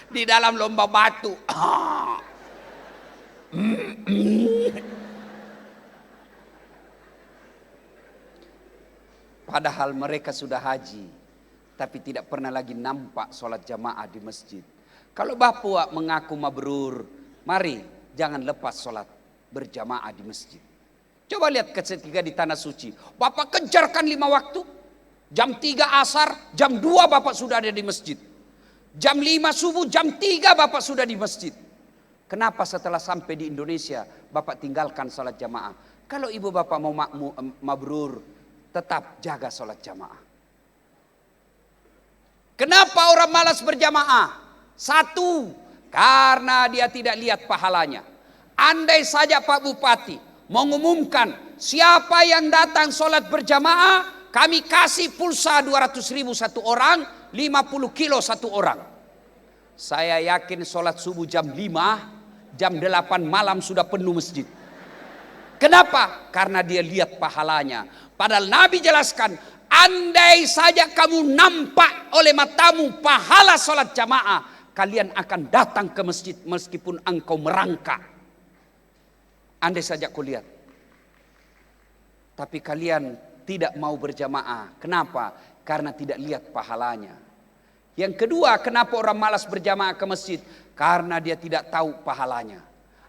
Di dalam lomba batu. Padahal mereka sudah haji. Tapi tidak pernah lagi nampak sholat jamaah di masjid. Kalau bapak mengaku mabrur. Mari jangan lepas sholat berjamaah di masjid. Coba lihat ketika di Tanah Suci. Bapak kejarkan 5 waktu. Jam 3 asar. Jam 2 bapak sudah ada di masjid. Jam 5 subuh. Jam 3 bapak sudah di masjid. Kenapa setelah sampai di Indonesia bapak tinggalkan sholat jamaah? Kalau ibu bapak mau mabrur. Tetap jaga sholat jamaah. Kenapa orang malas berjamaah? 1. Karena dia tidak lihat pahalanya. Andai saja Pak Bupati mengumumkan siapa yang datang sholat berjamaah, kami kasih pulsa 200.000 satu orang, 50 kilo satu orang. Saya yakin sholat subuh jam 5, jam 8 malam sudah penuh masjid. Kenapa? Karena dia lihat pahalanya. Padahal Nabi jelaskan, andai saja kamu nampak oleh matamu pahala sholat jamaah, kalian akan datang ke masjid meskipun engkau merangkak. Andai saja kau lihat. Tapi kalian tidak mau berjamaah. Kenapa? Karena tidak lihat pahalanya. Yang kedua, kenapa orang malas berjamaah ke masjid? Karena dia tidak tahu pahalanya.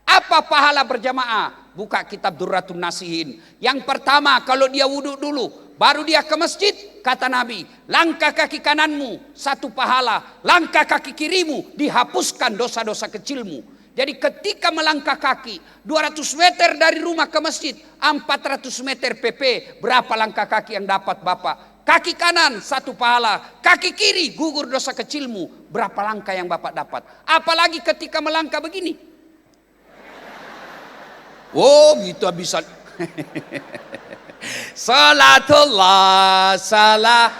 Apa pahala berjamaah? Buka kitab Durratun Nasihin. Yang pertama, kalau dia wudhu dulu, baru dia ke masjid, kata Nabi, langkah kaki kananmu 1 pahala, langkah kaki kirimu dihapuskan dosa-dosa kecilmu. Jadi ketika melangkah kaki 200 meter dari rumah ke masjid, 400 meter PP, berapa langkah kaki yang dapat Bapak? Kaki kanan 1 pahala, kaki kiri gugur dosa kecilmu, berapa langkah yang Bapak dapat? Apalagi ketika melangkah begini. Oh, gitu bisa. Salatullah salam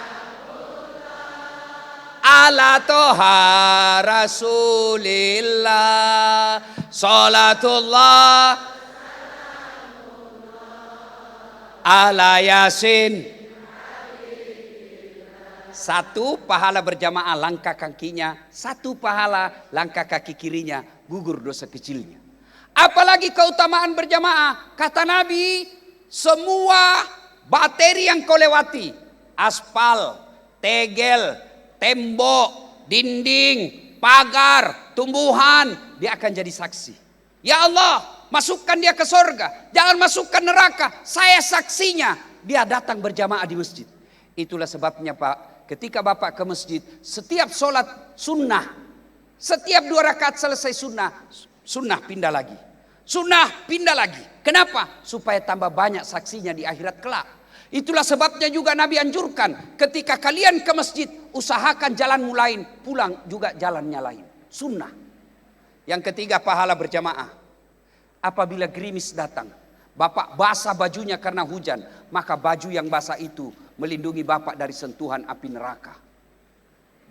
ala toha rasulillah. Salatullah ala yasin. Satu pahala berjamaah langkah kakinya, satu pahala langkah kaki kirinya, gugur dosa kecilnya. Apalagi keutamaan berjamaah, kata Nabi, semua bakteri yang kau lewati, aspal, tegel, tembok, dinding, pagar, tumbuhan, dia akan jadi saksi. Ya Allah, masukkan dia ke surga, jangan masukkan neraka, saya saksinya. Dia datang berjamaah di masjid. Itulah sebabnya Pak, ketika Bapak ke masjid, setiap sholat sunnah, setiap 2 rakaat selesai sunnah pindah lagi. Sunnah pindah lagi. Kenapa? Supaya tambah banyak saksinya di akhirat kelak. Itulah sebabnya juga Nabi anjurkan, ketika kalian ke masjid, usahakan jalanmu lain, pulang juga jalannya lain. Sunnah. Yang ketiga, pahala berjamaah. Apabila gerimis datang, Bapak basah bajunya karena hujan, maka baju yang basah itu melindungi Bapak dari sentuhan api neraka.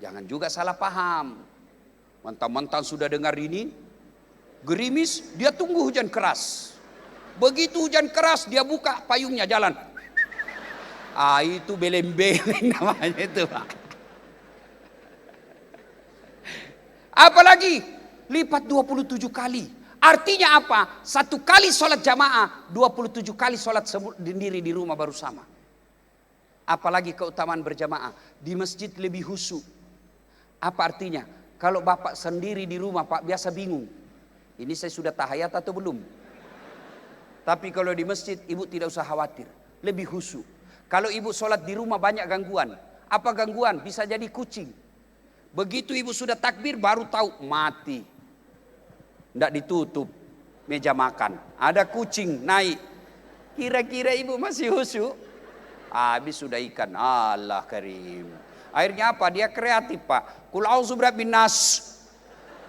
Jangan juga salah paham. Mentang-mentang sudah dengar ini, gerimis, dia tunggu hujan keras. Begitu hujan keras, dia buka payungnya jalan. Itu beleng-beleng namanya itu, Pak. Apalagi lipat 27 kali. Artinya apa? 1 kali sholat jamaah, 27 kali sholat sendiri di rumah baru sama. Apalagi keutamaan berjamaah. Di masjid lebih khusyuk. Apa artinya? Kalau Bapak sendiri di rumah, Pak, biasa bingung. Ini saya sudah tahayat atau belum? Tapi kalau di masjid, Ibu tidak usah khawatir. Lebih khusyuk. Kalau Ibu sholat di rumah banyak gangguan. Apa gangguan? Bisa jadi kucing. Begitu Ibu sudah takbir, baru tahu mati. Tidak ditutup meja makan. Ada kucing naik. Kira-kira Ibu masih khusyuk? Habis sudah ikan. Allah karim. Akhirnya apa? Dia kreatif, Pak. Qul a'udzu birabbin nas,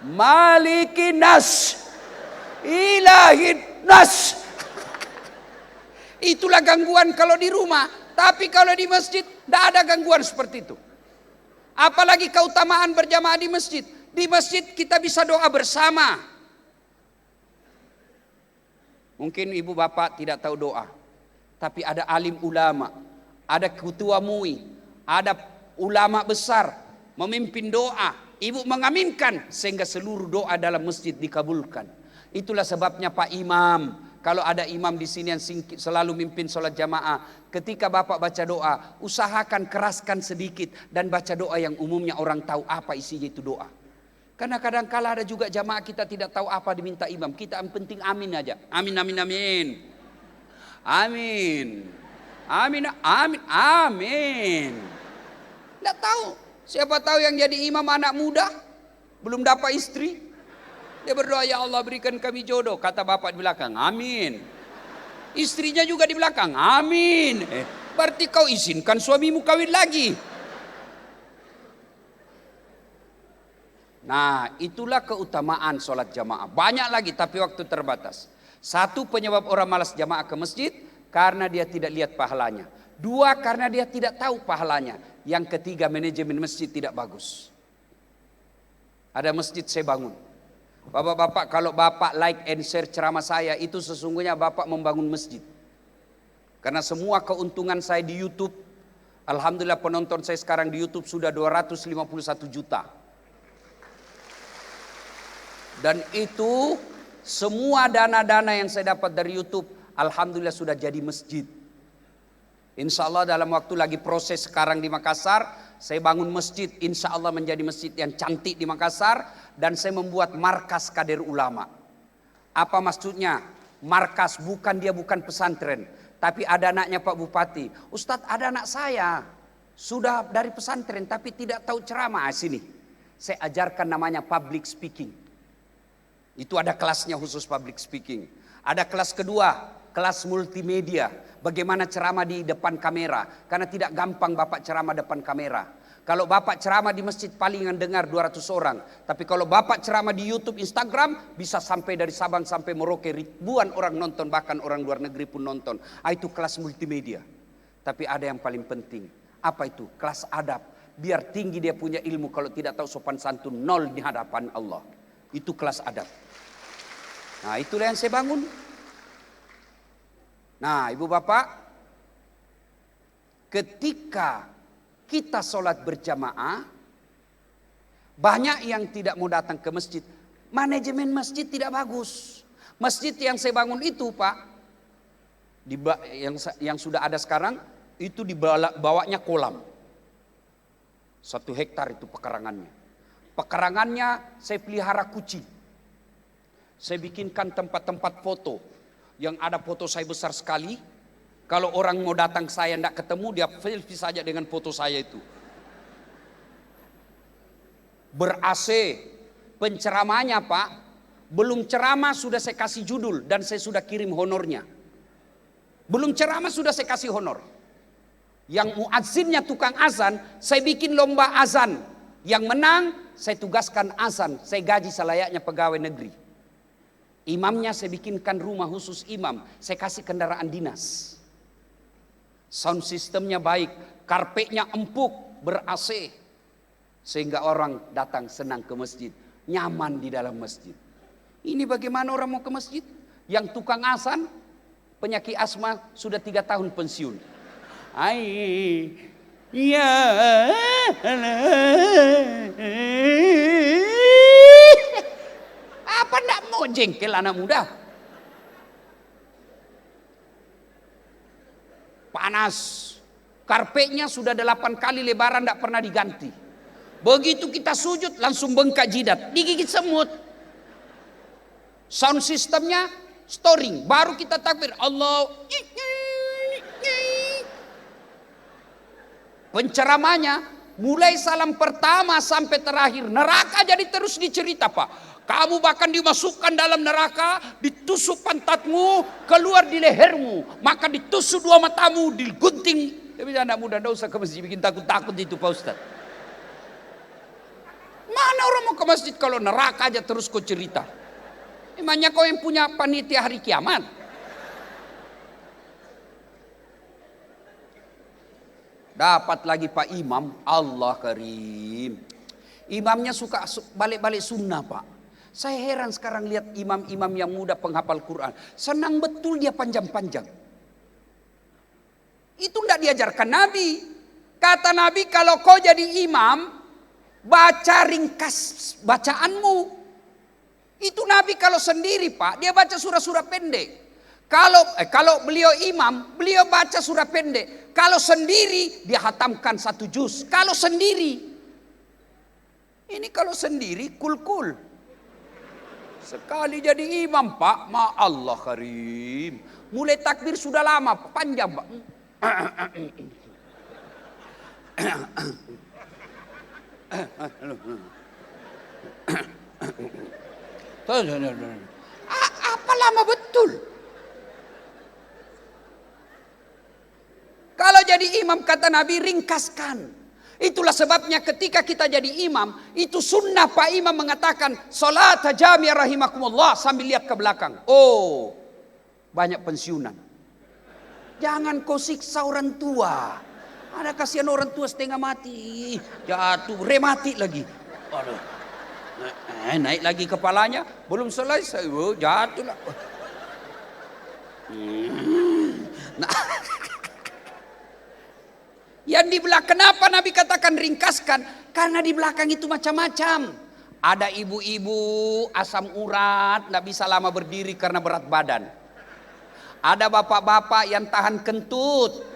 malikin nas, ilahin nas. Itulah gangguan kalau di rumah. Tapi kalau di masjid tidak ada gangguan seperti itu. Apalagi keutamaan berjamaah di masjid. Di masjid kita bisa doa bersama. Mungkin ibu bapak tidak tahu doa. Tapi ada alim ulama, ada ketua MUI, ada ulama besar memimpin doa. Ibu mengaminkan sehingga seluruh doa dalam masjid dikabulkan. Itulah sebabnya Pak Imam, kalau ada imam di sini yang selalu mimpin sholat jamaah, ketika Bapak baca doa, usahakan keraskan sedikit dan baca doa yang umumnya orang tahu apa isinya itu doa. Karena kadang-kala ada juga jamaah kita tidak tahu apa diminta imam, kita yang penting amin aja. Amin, amin, amin. Amin. Amin, amin, amin. Tidak tahu. Siapa tahu yang jadi imam anak muda, belum dapat istri. Dia berdoa, ya Allah berikan kami jodoh. Kata bapak di belakang, amin. Istrinya juga di belakang, amin. Berarti kau izinkan suamimu kawin lagi. Nah, itulah keutamaan sholat jamaah. Banyak lagi tapi waktu terbatas. 1, penyebab orang malas jamaah ke masjid karena dia tidak lihat pahalanya. 2, karena dia tidak tahu pahalanya. Yang ketiga, manajemen masjid tidak bagus. Ada masjid saya bangun. Bapak-bapak, kalau Bapak like and share ceramah saya, itu sesungguhnya Bapak membangun masjid. Karena semua keuntungan saya di YouTube, alhamdulillah penonton saya sekarang di YouTube sudah 251 juta. Dan itu semua dana-dana yang saya dapat dari YouTube, alhamdulillah sudah jadi masjid. Insya Allah dalam waktu lagi proses sekarang di Makassar, saya bangun masjid, insya Allah menjadi masjid yang cantik di Makassar. Dan saya membuat markas kader ulama. Apa maksudnya? Markas dia bukan pesantren. Tapi ada anaknya Pak Bupati. Ustadz, ada anak saya. Sudah dari pesantren tapi tidak tahu ceramah. Sini. Saya ajarkan namanya public speaking. Itu ada kelasnya khusus public speaking. Ada kelas kedua, kelas multimedia. Bagaimana ceramah di depan kamera. Karena tidak gampang Bapak ceramah depan kamera. Kalau Bapak ceramah di masjid palingan dengar 200 orang. Tapi kalau Bapak ceramah di YouTube, Instagram, bisa sampai dari Sabang sampai Merauke ribuan orang nonton, bahkan orang luar negeri pun nonton. Itu kelas multimedia. Tapi ada yang paling penting. Apa itu? Kelas adab. Biar tinggi dia punya ilmu, kalau tidak tahu sopan santun, nol di hadapan Allah. Itu kelas adab. Nah, itulah yang saya bangun. Nah, Ibu Bapak, ketika kita sholat berjamaah, banyak yang tidak mau datang ke masjid. Manajemen masjid tidak bagus. Masjid yang saya bangun itu, Pak, yang sudah ada sekarang, itu dibawanya kolam. 1 hektar itu pekarangannya. Pekarangannya saya pelihara kucing. Saya bikinkan tempat-tempat foto. Yang ada foto saya besar sekali. Kalau orang mau datang saya tidak ketemu, dia selfie saja dengan foto saya itu. Ber-AC. Penceramahnya, Pak, belum ceramah sudah saya kasih judul dan saya sudah kirim honornya. Belum ceramah sudah saya kasih honor. Yang muadzinnya tukang azan, saya bikin lomba azan. Yang menang, saya tugaskan azan. Saya gaji selayaknya pegawai negeri. Imamnya saya bikinkan rumah khusus imam. Saya kasih kendaraan dinas. Sound systemnya baik, karpetnya empuk, ber-AC. Sehingga orang datang senang ke masjid, nyaman di dalam masjid. Ini bagaimana orang mau ke masjid? Yang tukang azan, penyakit asma, sudah 3 tahun pensiun. Ya. Apa ndak mau jengkel anak muda? Panas. Karpetnya sudah 8 kali lebaran tidak pernah diganti. Begitu kita sujud langsung bengkak jidat, digigit semut. Sound systemnya storing, baru kita takbir Allah. Penceramanya mulai salam pertama sampai terakhir neraka jadi terus dicerita, Pak. Kamu bahkan dimasukkan dalam neraka, ditusuk pantatmu, keluar di lehermu, maka ditusuk 2 matamu, digunting. Tapi anak muda tidak usah ke masjid, bikin takut-takut itu Pak Ustaz. Mana orang mau ke masjid kalau neraka aja terus kau cerita? Emangnya kau yang punya panitia hari kiamat? Dapat lagi Pak Imam, Allah karim. Imamnya suka balik-balik sunnah, Pak. Saya heran sekarang lihat imam-imam yang muda penghafal Quran. Senang betul dia panjang-panjang. Itu tidak diajarkan Nabi. Kata Nabi, kalau kau jadi imam, baca ringkas bacaanmu. Itu Nabi kalau sendiri, Pak, dia baca surah-surah pendek. Kalau beliau imam, beliau baca surah pendek. Kalau sendiri, dia hatamkan 1 juz. Kalau sendiri. Ini kalau sendiri, kul-kul. Sekali jadi imam, Pak, ma Allah karim. Mulai takbir sudah lama, panjang, Pak. Apa lama betul? Kalau jadi imam kata Nabi ringkaskan. Itulah sebabnya ketika kita jadi imam, itu sunnah Pak Imam mengatakan salat jami'ah rahimakumullah sambil lihat ke belakang. Oh, banyak pensiunan. Jangan kau siksa orang tua. Ada kasihan orang tua setengah mati, jatuh, remati lagi. Aduh. Naik lagi kepalanya, belum selesai, jatuh lah. Nah, yang di belakang, kenapa Nabi katakan ringkaskan? Karena di belakang itu macam-macam. Ada ibu-ibu asam urat, tidak bisa lama berdiri karena berat badan. Ada bapak-bapak yang tahan kentut.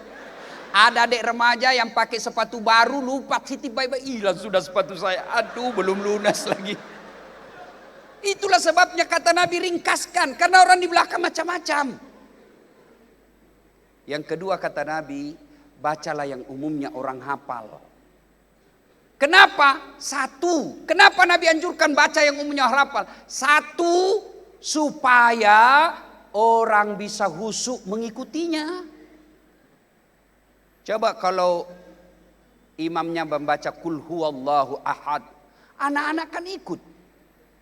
Ada adik remaja yang pakai sepatu baru, lupa titip baik-baik. Hilang sudah sepatu saya, aduh belum lunas lagi. Itulah sebabnya kata Nabi ringkaskan, karena orang di belakang macam-macam. Yang kedua kata Nabi, bacalah yang umumnya orang hafal. Kenapa? 1. Kenapa Nabi anjurkan baca yang umumnya orang hafal? 1, supaya orang bisa khusyuk mengikutinya. Coba kalau Imamnya membaca kul huwallahu ahad. Anak-anak kan ikut.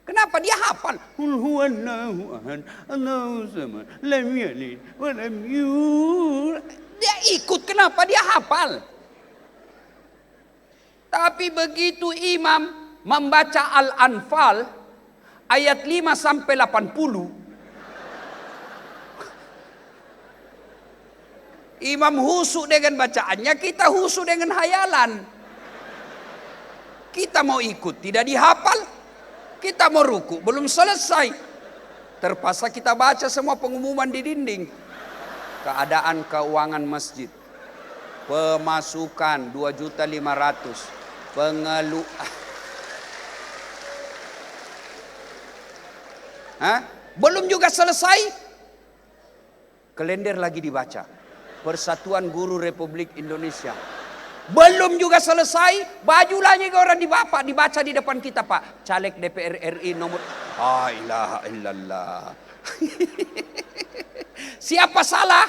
Kenapa dia hafal? Kul huwallahu ahad, Allahu samad, lam yalid wa lam yulad. Dia ikut, kenapa dia hafal? Tapi begitu imam membaca Al-Anfal ayat 5 sampai 80, imam husuk dengan bacaannya, kita husuk dengan hayalan. Kita mau ikut, tidak dihafal. Kita mau ruku, belum selesai. Terpaksa kita baca semua pengumuman di dinding. Keadaan keuangan masjid. Pemasukan 2.500.000. Belum juga selesai. Kalender lagi dibaca. Persatuan Guru Republik Indonesia. Belum juga selesai, baju lagi orang dibaca di depan kita, Pak. Caleg DPR RI nomor. La ilaha illallah. Siapa salah?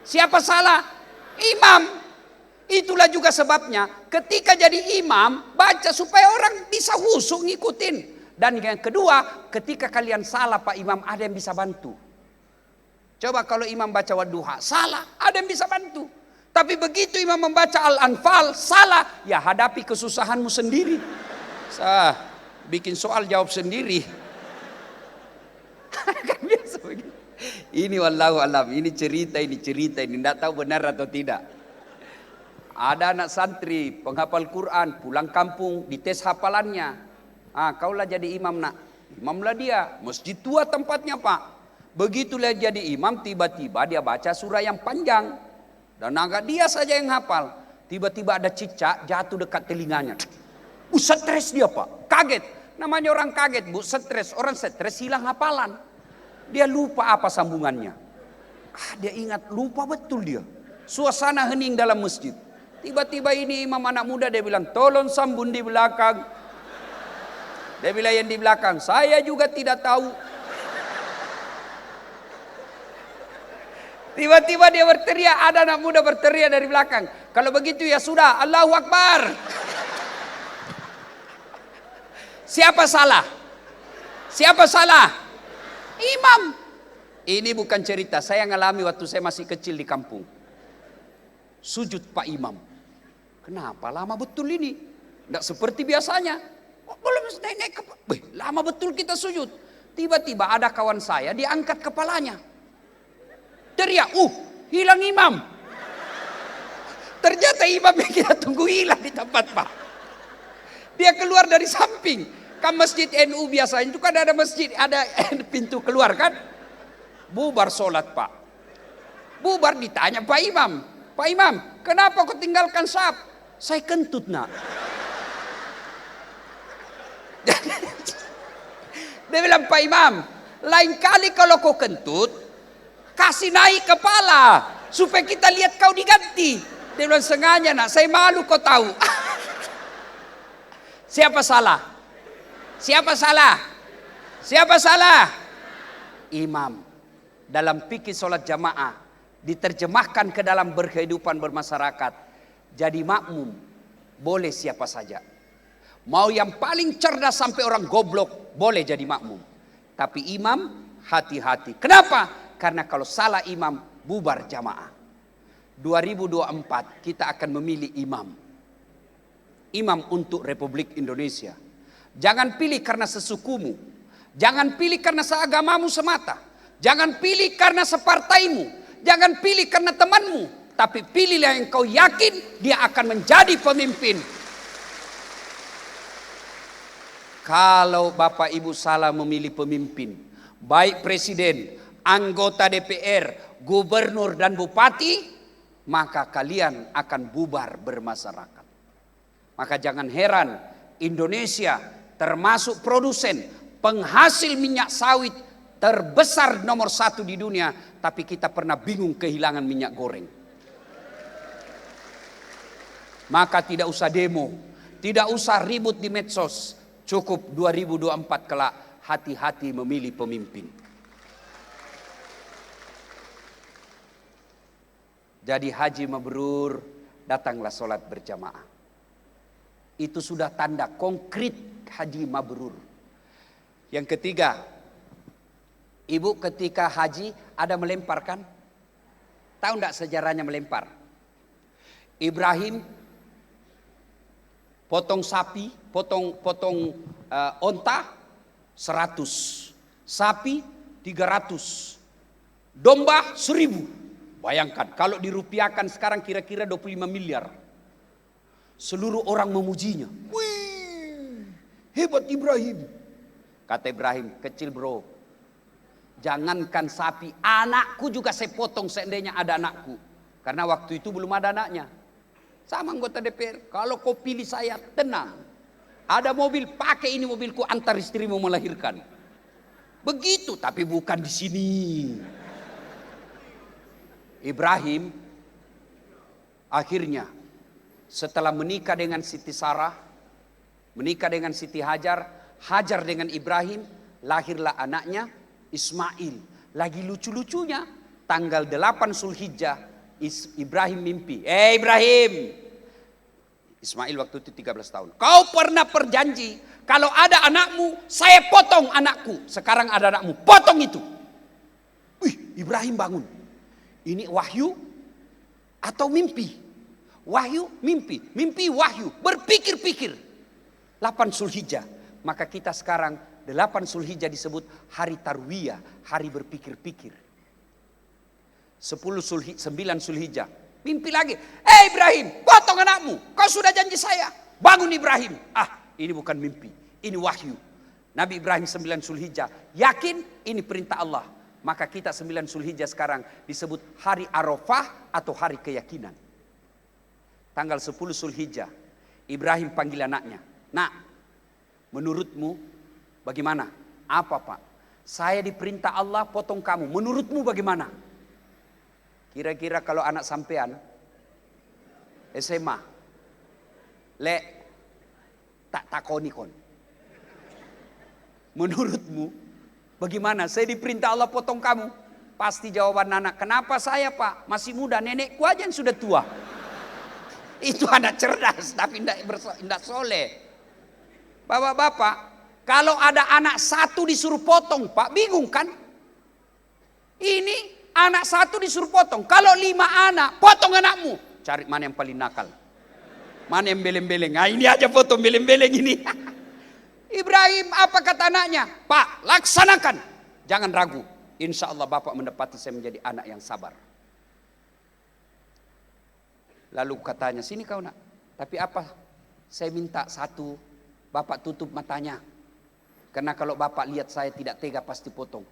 Siapa salah? Imam. Itulah juga sebabnya ketika jadi imam, baca supaya orang bisa husuk ngikutin. Dan yang kedua, ketika kalian salah Pak Imam, ada yang bisa bantu. Coba kalau imam baca wadduha, salah, ada yang bisa bantu. Tapi begitu imam membaca Al-Anfal, salah, ya hadapi kesusahanmu sendiri. Bikin soal jawab sendiri. Kan biasa begitu. Ini wallahu alam, ini cerita, ini tidak tahu benar atau tidak. Ada anak santri penghafal Quran, pulang kampung dites hafalannya. Kaulah jadi imam nak. Imamlah dia, masjid tua tempatnya Pak. Begitulah jadi imam, tiba-tiba dia baca surah yang panjang. Dan agak dia saja yang hafal. Tiba-tiba ada cicak jatuh dekat telinganya. Stres dia Pak, kaget. Namanya orang kaget Bu, stres. Orang stres hilang hafalan. Dia lupa apa sambungannya. Dia ingat, lupa betul dia. Suasana hening dalam masjid. Tiba-tiba ini imam anak muda, dia bilang, tolong sambung di belakang. Dia bilang yang di belakang, saya juga tidak tahu. Tiba-tiba dia berteriak, ada anak muda berteriak dari belakang. Kalau begitu ya sudah, Allahu Akbar. Siapa salah? Siapa salah? Imam. Ini bukan cerita, saya ngalami waktu saya masih kecil di kampung. Sujud Pak Imam. Kenapa lama betul ini? Tidak seperti biasanya. Belum naik lama betul kita sujud. Tiba-tiba ada kawan saya, diangkat kepalanya. Teriak, hilang imam. Ternyata imam yang kita tunggu hilang di tempat Pak. Dia keluar dari samping. Kan masjid NU biasanya itu kan ada masjid, ada pintu keluar kan. Bubar sholat Pak. Bubar ditanya Pak Imam. Pak Imam, kenapa kau tinggalkan saf? Saya kentut nak. Dia bilang, Pak Imam, lain kali kalau kau kentut, kasih naik kepala supaya kita lihat kau diganti. Dia bilang sengaja nak, saya malu kau tahu. Siapa salah? Siapa salah? Siapa salah? Imam. Dalam fikih sholat jamaah diterjemahkan ke dalam berkehidupan bermasyarakat. Jadi makmum boleh siapa saja. Mau yang paling cerdas sampai orang goblok boleh jadi makmum. Tapi imam hati-hati. Kenapa? Karena kalau salah imam bubar jamaah. 2024 kita akan memilih imam. Imam untuk Republik Indonesia. Jangan pilih karena sesukumu. Jangan pilih karena seagamamu semata. Jangan pilih karena separtaimu. Jangan pilih karena temanmu. Tapi pilihlah yang kau yakin dia akan menjadi pemimpin. Kalau Bapak Ibu salah memilih pemimpin, baik presiden, anggota DPR, gubernur dan bupati, maka kalian akan bubar bermasyarakat. Maka jangan heran Indonesia termasuk produsen penghasil minyak sawit terbesar nomor 1 di dunia, tapi kita pernah bingung kehilangan minyak goreng. Maka tidak usah demo, tidak usah ribut di medsos. Cukup 2024 kelak hati-hati memilih pemimpin. Jadi haji mabrur datanglah sholat berjamaah. Itu sudah tanda konkret haji mabrur. Yang ketiga, ibu ketika haji ada melempar kan? Tahu enggak sejarahnya melempar? Ibrahim potong sapi, potong onta 100, sapi 300, domba 1000. Bayangkan kalau dirupiahkan sekarang kira-kira 25 miliar. Seluruh orang memujinya. Wih, hebat Ibrahim. Kata Ibrahim, kecil bro. Jangankan sapi, anakku juga saya potong seandainya ada anakku. Karena waktu itu belum ada anaknya. Sama anggota DPR, kalau kau pilih saya tenang. Ada mobil, pakai ini mobilku antar istrimu melahirkan. Begitu, tapi bukan di sini. Ibrahim akhirnya setelah menikah dengan Siti Sarah, menikah dengan Siti Hajar, Hajar dengan Ibrahim, lahirlah anaknya Ismail. Lagi lucu-lucunya, tanggal 8 Zulhijjah, Ibrahim mimpi. Ibrahim. Ismail waktu itu 13 tahun. Kau pernah berjanji, kalau ada anakmu, saya potong anakku. Sekarang ada anakmu, potong itu. Wih, Ibrahim bangun. Ini wahyu atau mimpi? Wahyu, mimpi. Mimpi, wahyu. Berpikir-pikir. 8 Zulhijjah. Maka kita sekarang 8 Zulhijjah disebut hari Tarwiyah, hari berpikir-pikir. 9 Zulhijjah, mimpi lagi. Ibrahim, potong anakmu. Kau sudah janji saya. Bangun Ibrahim. Ini bukan mimpi, ini wahyu. Nabi Ibrahim 9 Zulhijjah, yakin ini perintah Allah. Maka kita 9 Zulhijjah sekarang disebut hari Arafah atau hari keyakinan. Tanggal 10 Zulhijjah, Ibrahim panggil anaknya. Nak, menurutmu bagaimana? Apa Pak? Saya diperintah Allah potong kamu. Menurutmu bagaimana? Kira-kira kalau anak sampean SMA, tak takoni kon. Menurutmu bagaimana? Saya diperintah Allah potong kamu. Pasti jawaban anak, kenapa saya Pak? Masih muda, nenekku aja yang sudah tua. Itu anak cerdas tapi tidak soleh. Bapak-bapak, kalau ada anak satu disuruh potong, Pak, bingung kan? Ini anak satu disuruh potong. Kalau 5 anak, potong anakmu. Cari mana yang paling nakal. Mana yang beleng-beleng. Ini aja foto beleng-beleng ini. Ibrahim, apa kata anaknya? Pak, laksanakan. Jangan ragu. Insya Allah Bapak mendapati saya menjadi anak yang sabar. Lalu katanya, sini kau nak. Tapi apa? Saya minta satu. Bapak tutup matanya. Karena kalau Bapak lihat saya tidak tega pasti potong.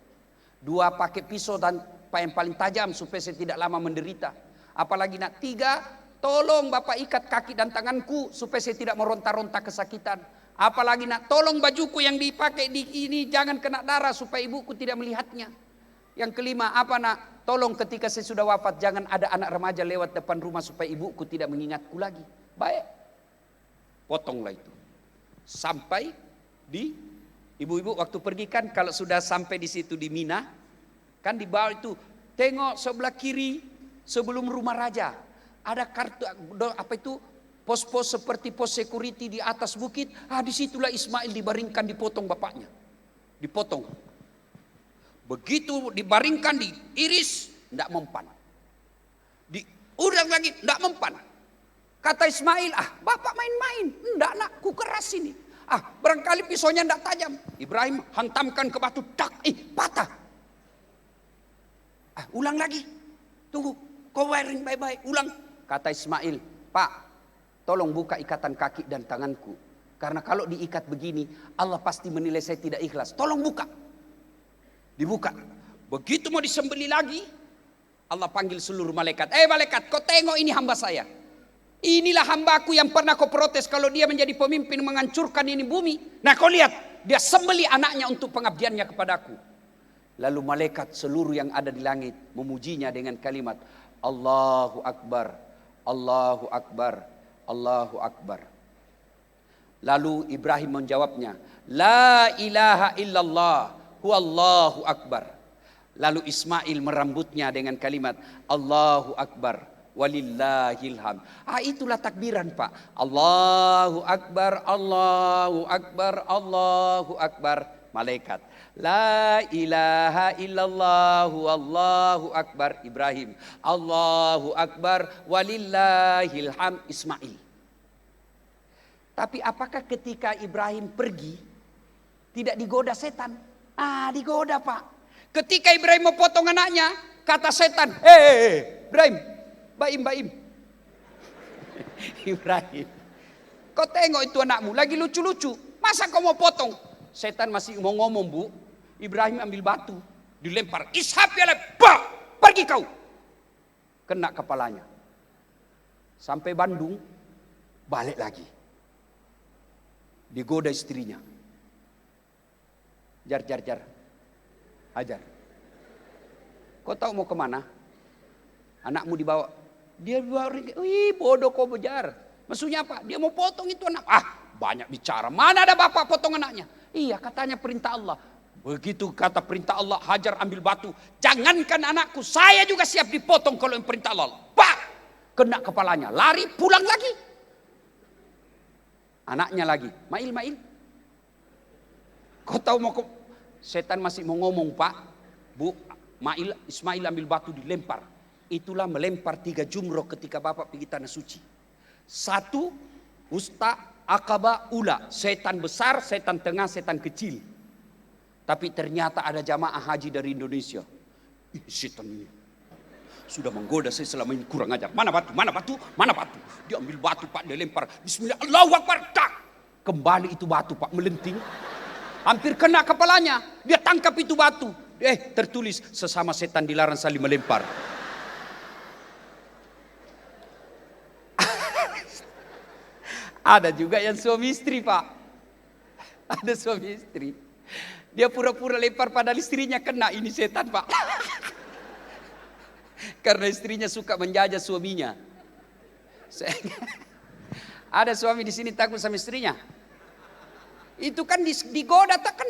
2 pakai pisau dan yang paling tajam supaya saya tidak lama menderita. Apalagi nak 3, tolong Bapak ikat kaki dan tanganku supaya saya tidak meronta-ronta kesakitan. Apalagi nak tolong bajuku yang dipakai di ini jangan kena darah supaya ibuku tidak melihatnya. Yang kelima, apa nak? Tolong ketika saya sudah wafat jangan ada anak remaja lewat depan rumah supaya ibuku tidak mengingatku lagi. Baik. Potonglah itu. Sampai di ibu-ibu waktu pergi kan kalau sudah sampai di situ di Mina, kan di bawah itu tengok sebelah kiri sebelum rumah raja ada kartu apa itu pos-pos seperti pos security di atas bukit. Disitulah Ismail dibaringkan dipotong bapaknya, dipotong. Begitu dibaringkan diiris, tidak mempan. Diudang lagi, tidak mempan. Kata Ismail, Bapak main-main. Tidak nak, ku keras ini. Barangkali pisaunya tidak tajam. Ibrahim hantamkan ke batu, patah. Ulang lagi. Tunggu, kau wiring baik-baik, ulang. Kata Ismail, Pak, tolong buka ikatan kaki dan tanganku. Karena kalau diikat begini, Allah pasti menilai saya tidak ikhlas. Tolong buka. Dibuka. Begitu mau disembeli lagi, Allah panggil seluruh malaikat. Malaikat, kau tengok ini hamba saya. Inilah hambaku yang pernah kau protes kalau dia menjadi pemimpin menghancurkan ini bumi. Nah kau lihat, dia sembeli anaknya untuk pengabdiannya kepadaku. Lalu malaikat seluruh yang ada di langit memujinya dengan kalimat Allahu Akbar, Allahu Akbar, Allahu Akbar. Lalu Ibrahim menjawabnya, La ilaha illallah, huwallahu akbar. Lalu Ismail merambutnya dengan kalimat Allahu Akbar, walillahil hamd. Itulah takbiran, Pak. Allahu Akbar, Allahu Akbar, Allahu Akbar. Malaikat, la ilaha illallah, Allahu Akbar. Ibrahim, Allahu Akbar, walillahil hamd. Ismail. Tapi apakah ketika Ibrahim pergi tidak digoda setan? Digoda, Pak. Ketika Ibrahim mau potong anaknya, kata setan, Ibrahim, Baim. Ibrahim, kau tengok itu anakmu lagi lucu-lucu, masa kau mau potong? Setan masih mau ngomong, Bu. Ibrahim ambil batu, dilempar. Ishab ya, pergi kau. Kena kepalanya. Sampai Bandung, balik lagi. Digoda istrinya. Jar. Ajar. Kau tahu mau kemana? Anakmu dibawa. Dia bawa, bodoh kau bejar. Maksudnya apa? Dia mau potong itu anak. Banyak bicara. Mana ada bapak potong anaknya? Iya, katanya perintah Allah. Begitu kata perintah Allah, Hajar ambil batu. Jangankan anakku, saya juga siap dipotong kalau yang perintah Allah. Pak! Kena kepalanya. Lari, pulang lagi. Anaknya lagi. Mail. Kau tahu mau setan masih mau ngomong, Pak. Bu, Ismail ambil batu dilempar. Itulah melempar 3 jumroh ketika Bapak pergi tanah suci. 1, Usta, Aqabah, Ula. Setan besar, setan tengah, setan kecil. Tapi ternyata ada jamaah haji dari Indonesia. Setan ini sudah menggoda saya selama ini, kurang ajar. Mana batu? Dia ambil batu, Pak, dia lempar. Bismillah, Allahu Akbar. Tak. Kembali itu batu, Pak, melenting. Hampir kena kepalanya. Dia tangkap itu batu. Tertulis, sesama setan dilarang saling melempar. Ada juga yang suami istri, Pak. Ada suami istri. Dia pura-pura lempar pada istrinya, kena ini setan, Pak. Karena istrinya suka menjajah suaminya. Ada suami di sini takut sama istrinya. Itu kan digoda, tak kan?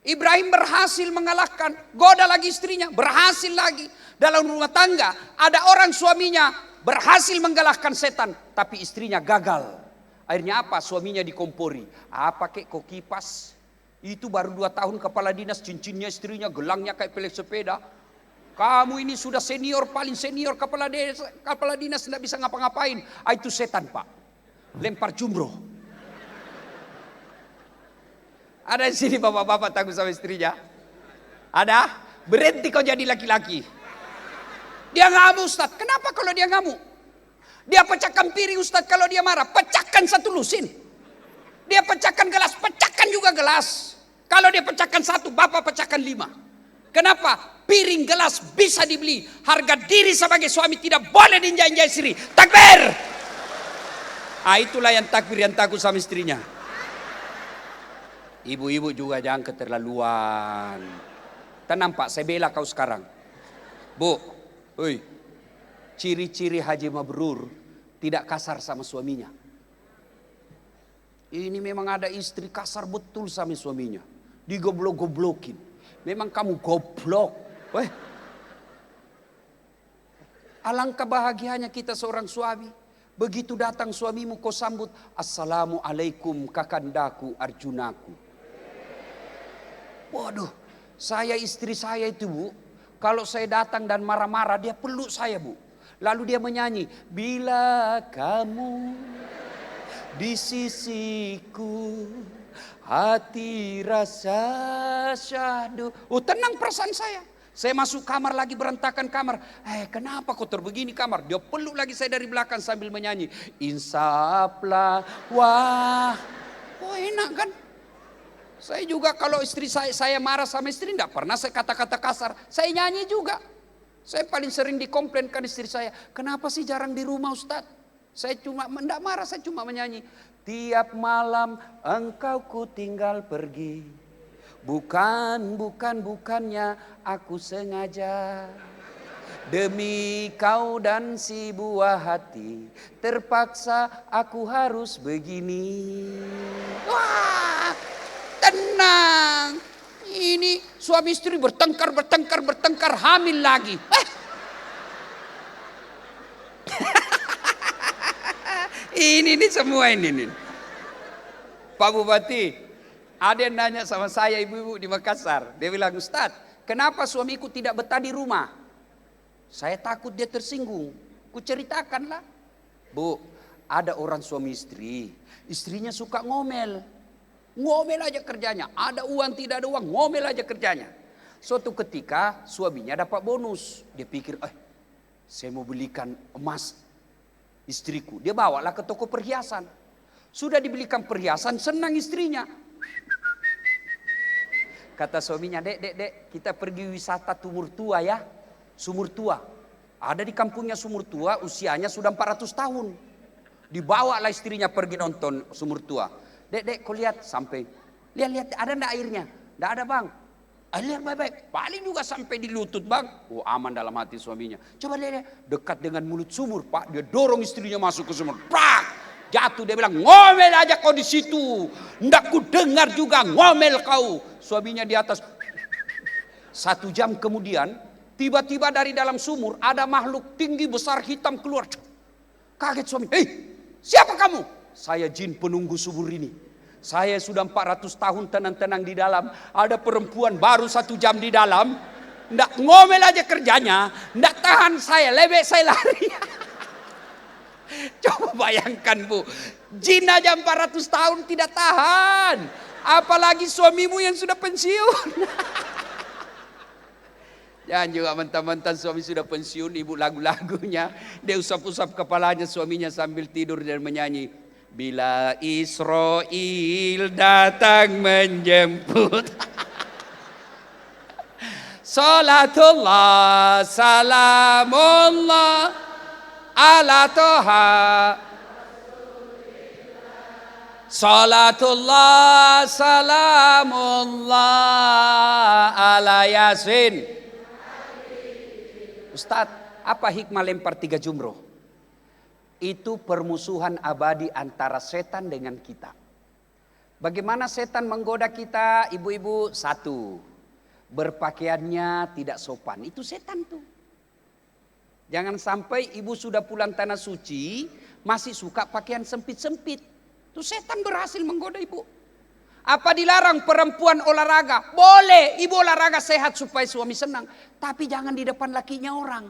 Ibrahim berhasil mengalahkan, goda lagi istrinya, berhasil lagi. Dalam rumah tangga ada orang suaminya berhasil mengalahkan setan, tapi istrinya gagal. Akhirnya apa? Suaminya dikompori. Pakai kok kipas. Itu baru 2 tahun kepala dinas, cincinnya istrinya, gelangnya kayak pelek sepeda. Kamu ini sudah senior, paling senior kepala dinas, tidak bisa ngapa-ngapain. Itu setan, Pak. Lempar jumroh. Ada di sini bapak-bapak takut sama istrinya? Ada? Berhenti kau jadi laki-laki. Dia ngamuk, Ustaz. Kenapa kalau dia ngamuk? Dia pecahkan piring, Ustaz, kalau dia marah. Pecahkan 1 lusin. Dia pecahkan gelas, pecahkan juga gelas. Kalau dia pecahkan 1, Bapak pecahkan 5. Kenapa? Piring gelas bisa dibeli. Harga diri sebagai suami tidak boleh diinjak-injak istri. Takbir! Itulah yang takbir, yang takut sama istrinya. Ibu-ibu juga jangan keterlaluan. Tenang, Pak, saya bela kau sekarang. Bu, ciri-ciri haji mabrur tidak kasar sama suaminya. Ini memang ada istri kasar betul sama suaminya. Digoblok-goblokin. Memang kamu goblok. Alangkah bahagianya kita seorang suami. Begitu datang suamimu kau sambut, Assalamualaikum kakandaku Arjunaku. Waduh, istri saya itu, Bu, kalau saya datang dan marah-marah, dia peluk saya, Bu. Lalu dia menyanyi, bila kamu di sisiku, hati rasa syahdu. Tenang perasaan saya. Saya masuk kamar lagi, berantakan kamar. Kenapa kau terbegini kamar? Dia peluk lagi saya dari belakang sambil menyanyi. Insaflah wah. Enak kan? Saya juga kalau istri saya marah sama istri, tidak pernah saya kata-kata kasar. Saya nyanyi juga. Saya paling sering dikomplainkan istri saya. Kenapa sih jarang di rumah, Ustaz? Saya cuma tidak marah, saya cuma menyanyi. Tiap malam engkau ku tinggal pergi. Bukannya aku sengaja. Demi kau dan si buah hati, terpaksa aku harus begini. Wah, tenang. Ini suami istri bertengkar, hamil lagi. Ini semua ini nih. Pak Bupati, ada yang nanya sama saya ibu-ibu di Makassar. Dia bilang, Ustadz, kenapa suamiku tidak betah di rumah? Saya takut dia tersinggung. Ku ceritakanlah. Bu, ada orang suami istri. Istrinya suka ngomel. Ngomel aja kerjanya. Ada uang tidak ada uang, ngomel aja kerjanya. Suatu ketika suaminya dapat bonus. Dia pikir, saya mau belikan emas istriku. Dia bawalah ke toko perhiasan. Sudah dibelikan perhiasan, senang istrinya. Kata suaminya, dek, kita pergi wisata Sumur Tua ya. Sumur Tua. Ada di kampungnya Sumur Tua, usianya sudah 400 tahun. Dibawalah istrinya pergi nonton Sumur Tua. Dek, kau lihat sampai. Lihat, ada enggak airnya? Enggak ada bang. Lihat baik-baik. Paling juga sampai di lutut bang. Oh aman dalam hati suaminya. Coba lihat, dekat dengan mulut sumur pak. Dia dorong istrinya masuk ke sumur. Prak! Jatuh, dia bilang, ngomel aja kau di situ. Ndak ku dengar juga ngomel kau. Suaminya di atas. 1 jam kemudian, tiba-tiba dari dalam sumur ada makhluk tinggi besar hitam keluar. Kaget suami. Hei, siapa kamu? Saya jin penunggu sumur ini. Saya sudah 400 tahun tenang-tenang di dalam. Ada perempuan baru 1 jam di dalam. Ndak ngomel aja kerjanya. Ndak tahan saya, lebek saya lari. Coba bayangkan bu, jin aja 400 tahun tidak tahan. Apalagi suamimu yang sudah pensiun. Jangan juga mentang-mentang suami sudah pensiun, ibu lagu-lagunya. Dia usap-usap kepalanya suaminya sambil tidur dan menyanyi. Bila Israel datang menjemput. Salatullah, salamullah. Ala toha salatullah salamullah ala yasin. Ustadz, apa hikmah lempar 3 jumroh? Itu permusuhan abadi antara setan dengan kita. Bagaimana setan menggoda kita? Ibu-ibu, 1, berpakaiannya tidak sopan. Itu setan tuh. Jangan sampai ibu sudah pulang tanah suci masih suka pakaian sempit-sempit. Itu setan berhasil menggoda ibu. Apa dilarang perempuan olahraga? Boleh, ibu olahraga sehat supaya suami senang. Tapi jangan di depan lakinya orang.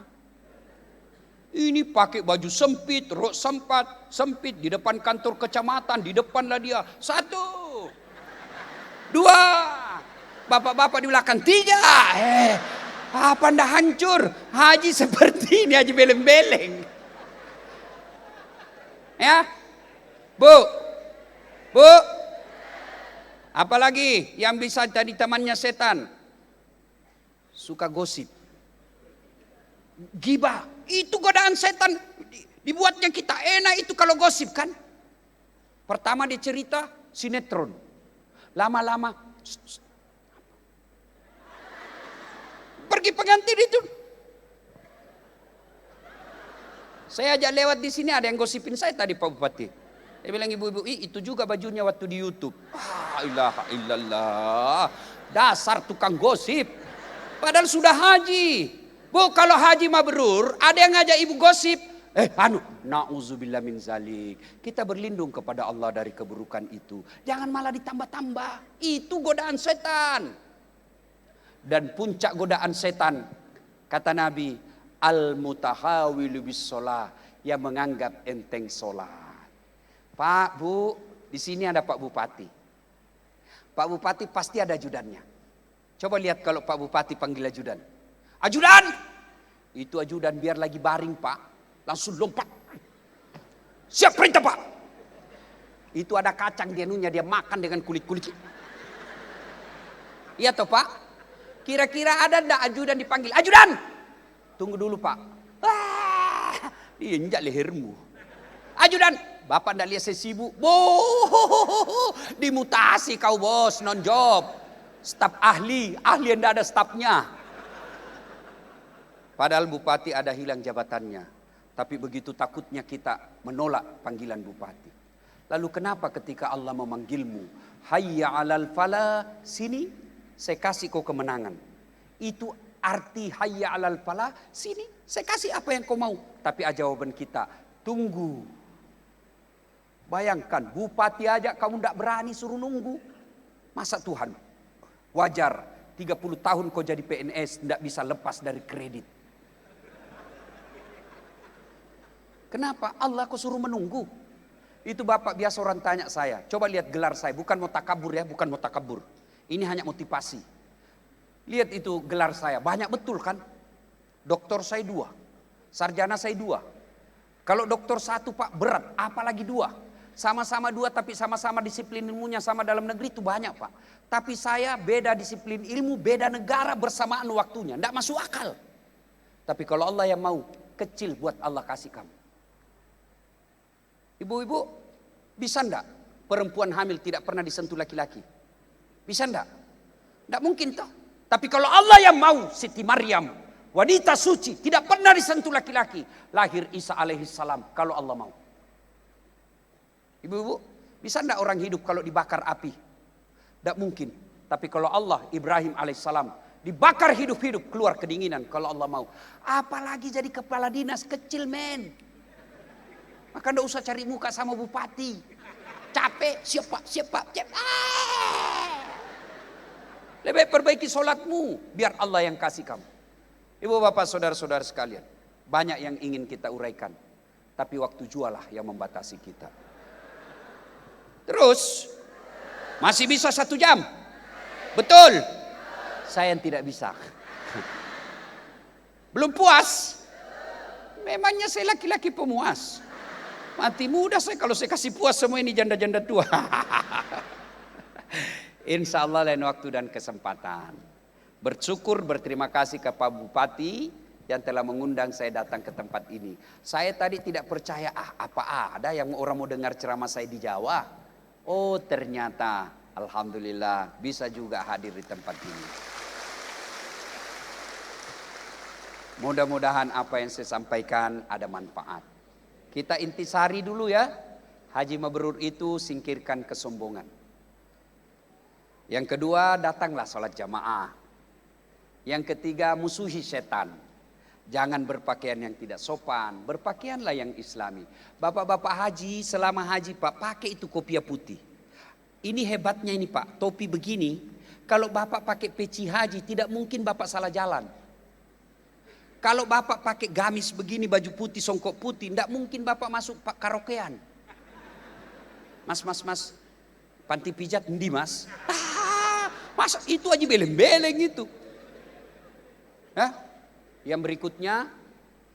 Ini pakai baju sempit, rok sempit di depan kantor kecamatan, di depanlah dia. 1, 2, bapak-bapak di belakang. 3, apa ndak hancur? Haji seperti ini, haji beleng-beleng. Ya, bu. Apalagi yang bisa jadi temannya setan? Suka gosip. Gibah, itu godaan setan. Dibuatnya kita enak itu kalau gosip kan. Pertama dia cerita sinetron. Lama-lama pergi pengantin itu. Saya ajak lewat di sini, ada yang gosipin saya tadi Pak Bupati. Dia bilang, ibu-ibu, itu juga bajunya waktu di YouTube. Ilaha illallah. Dasar tukang gosip. Padahal sudah haji. Bu, kalau haji mabrur, ada yang ngajak ibu gosip. Na'udzubillah min zalik. Kita berlindung kepada Allah dari keburukan itu. Jangan malah ditambah-tambah. Itu godaan setan. Dan puncak godaan setan, kata Nabi, al-mutahawilu bis sholah, yang menganggap enteng sholat. Pak, Bu, di sini ada Pak Bupati. Pak Bupati pasti ada ajudannya. Coba lihat kalau Pak Bupati panggil ajudan. Ajudan! Itu ajudan biar lagi baring Pak, langsung lompat. Siap perintah Pak. Itu ada kacang dia nunya, dia makan dengan kulit-kulit. Iya toh Pak? Kira-kira ada ndak ajudan dipanggil? Ajudan! Tunggu dulu Pak. Injak lehermu. Ajudan! Bapak ndak lihat saya sibuk? Dimutasi kau bos, non job. Staf ahli yang ndak ada stafnya. Padahal bupati ada hilang jabatannya. Tapi begitu takutnya kita menolak panggilan bupati. Lalu kenapa ketika Allah memanggilmu? Hayya alal falah, sini. Saya kasih kau kemenangan. Itu arti hayya alal falah. Sini, saya kasih apa yang kau mau. Tapi jawaban kita, tunggu. Bayangkan, bupati aja kamu tidak berani suruh nunggu. Masa Tuhan, wajar 30 tahun kau jadi PNS tidak bisa lepas dari kredit. Kenapa? Allah kau suruh menunggu. Itu Bapak biasa orang tanya saya, coba lihat gelar saya, bukan mau takabur ya, bukan mau takabur. Ini hanya motivasi. Lihat itu gelar saya, banyak betul kan? Doktor saya 2, sarjana saya 2. Kalau doktor 1 Pak berat, apalagi 2. Sama-sama 2 tapi sama-sama disiplin ilmunya sama dalam negeri itu banyak Pak. Tapi saya beda disiplin ilmu, beda negara bersamaan waktunya, tidak masuk akal. Tapi kalau Allah yang mau, kecil buat Allah kasih kamu. Ibu-ibu, bisa enggak perempuan hamil tidak pernah disentuh laki-laki? Bisa enggak? Enggak mungkin toh. Tapi kalau Allah yang mau, Siti Maryam, wanita suci, tidak pernah disentuh laki-laki. Lahir Isa alaihissalam kalau Allah mau. Ibu-ibu, bisa enggak orang hidup kalau dibakar api? Enggak mungkin. Tapi kalau Allah, Ibrahim alaihissalam, dibakar hidup-hidup, keluar kedinginan kalau Allah mau. Apalagi jadi kepala dinas kecil men. Maka enggak usah cari muka sama bupati. Capek, siapa. Lebih perbaiki sholatmu, biar Allah yang kasih kamu. Ibu bapak saudara-saudara sekalian, banyak yang ingin kita uraikan. Tapi waktu jualah yang membatasi kita. Terus, masih bisa 1 jam? Betul? Saya yang tidak bisa. Belum puas? Memangnya saya laki-laki pemuas. Mati muda saya kalau saya kasih puas semua ini janda-janda tua. Insya Allah lain waktu dan kesempatan. Bersyukur, berterima kasih kepada Bupati yang telah mengundang saya datang ke tempat ini. Saya tadi tidak percaya, apa ada yang orang mau dengar ceramah saya di Jawa. Oh ternyata, alhamdulillah bisa juga hadir di tempat ini. Mudah-mudahan apa yang saya sampaikan ada manfaat. Kita intisari dulu ya. Haji mabrur itu singkirkan kesombongan. Yang kedua, datanglah sholat jamaah. Yang ketiga, musuhi setan. Jangan berpakaian yang tidak sopan. Berpakaianlah yang islami. Bapak-bapak haji, selama haji Pak, pakai itu kopiah putih. Ini hebatnya ini Pak, topi begini. Kalau Bapak pakai peci haji, tidak mungkin Bapak salah jalan. Kalau Bapak pakai gamis begini, baju putih, songkok putih, tidak mungkin Bapak masuk karaokean. Mas, panti pijat endi Mas? Masa itu aja beleng-beleng itu. Yang berikutnya,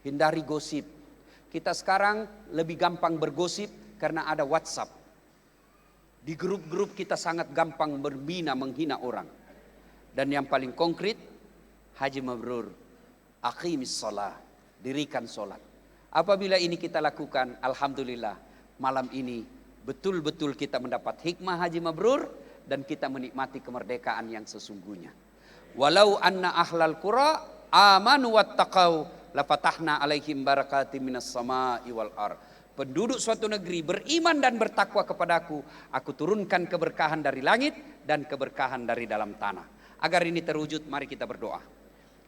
hindari gosip. Kita sekarang lebih gampang bergosip karena ada WhatsApp. Di grup-grup kita sangat gampang menghina orang. Dan yang paling konkret, haji mabrur. Aqimis sholat, dirikan sholat. Apabila ini kita lakukan, alhamdulillah malam ini betul-betul kita mendapat hikmah haji mabrur dan kita menikmati kemerdekaan yang sesungguhnya. Walau anna ahlal qura amanu wattaqau lafatahna alaihim barakatim minas sama'i wal ar. Penduduk suatu negeri beriman dan bertakwa kepadaku, aku turunkan keberkahan dari langit dan keberkahan dari dalam tanah. Agar ini terwujud, mari kita berdoa.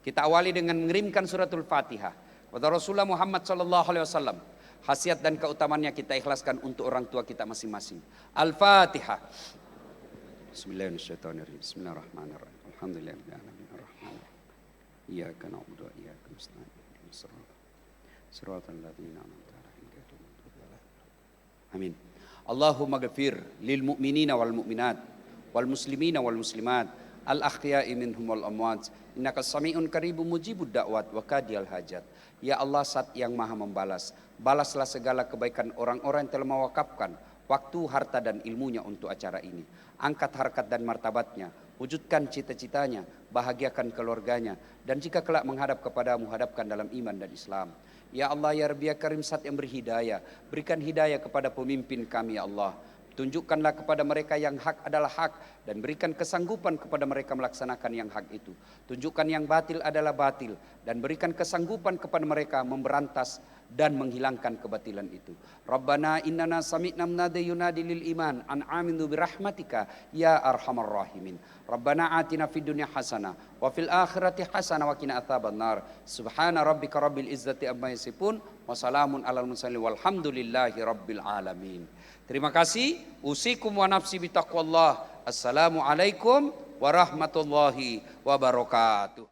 Kita awali dengan mengirimkan suratul Fatihah kepada Rasulullah Muhammad SAW. Khasiat dan keutamaannya kita ikhlaskan untuk orang tua kita masing-masing. Al-Fatihah. Bismillahirrahmanirrahim. Bismillahirrahmanirrahim. Alhamdulillahirrahmanirrahim. Iyyaka na'budu wa iyyaka nasta'in. Shiratal ladzina an'amta 'alaihim ghairil maghdubi 'alaihim. Amin. Allahumma ghfir lil mu'minina wal mu'minat wal muslimina wal muslimat al-akhya'i minhum wal amwat. Innaka sami'un qaribun mujibud da'wat wa qadiyal hajat. Ya Allah, Zat yang Maha membalas. Balaslah segala kebaikan orang-orang yang telah mewakafkan waktu, harta dan ilmunya untuk acara ini. Angkat harkat dan martabatnya, wujudkan cita-citanya, bahagiakan keluarganya, dan jika kelak menghadap kepadamu, hadapkan dalam iman dan Islam. Ya Allah, ya Rabbi ya Karim, Zat yang berhidayah, berikan hidayah kepada pemimpin kami ya Allah. Tunjukkanlah kepada mereka yang hak adalah hak dan berikan kesanggupan kepada mereka melaksanakan yang hak itu. Tunjukkan yang batil adalah batil dan berikan kesanggupan kepada mereka memberantas dan menghilangkan kebatilan itu. Rabbana innana sami'na munadi yunadi lil iman an aminu birahmatika ya arhamar rahimin. Rabbana atina fid dunya hasanah wa fil akhirati hasanah wa qina adzabannar. Subhana rabbika rabbil izzati amma yasifun wa salamun alal mursalin walhamdulillahi rabbil alamin. Terima kasih. Usikum wa nafsi bitaqwallah. Assalamualaikum warahmatullahi wabarakatuh.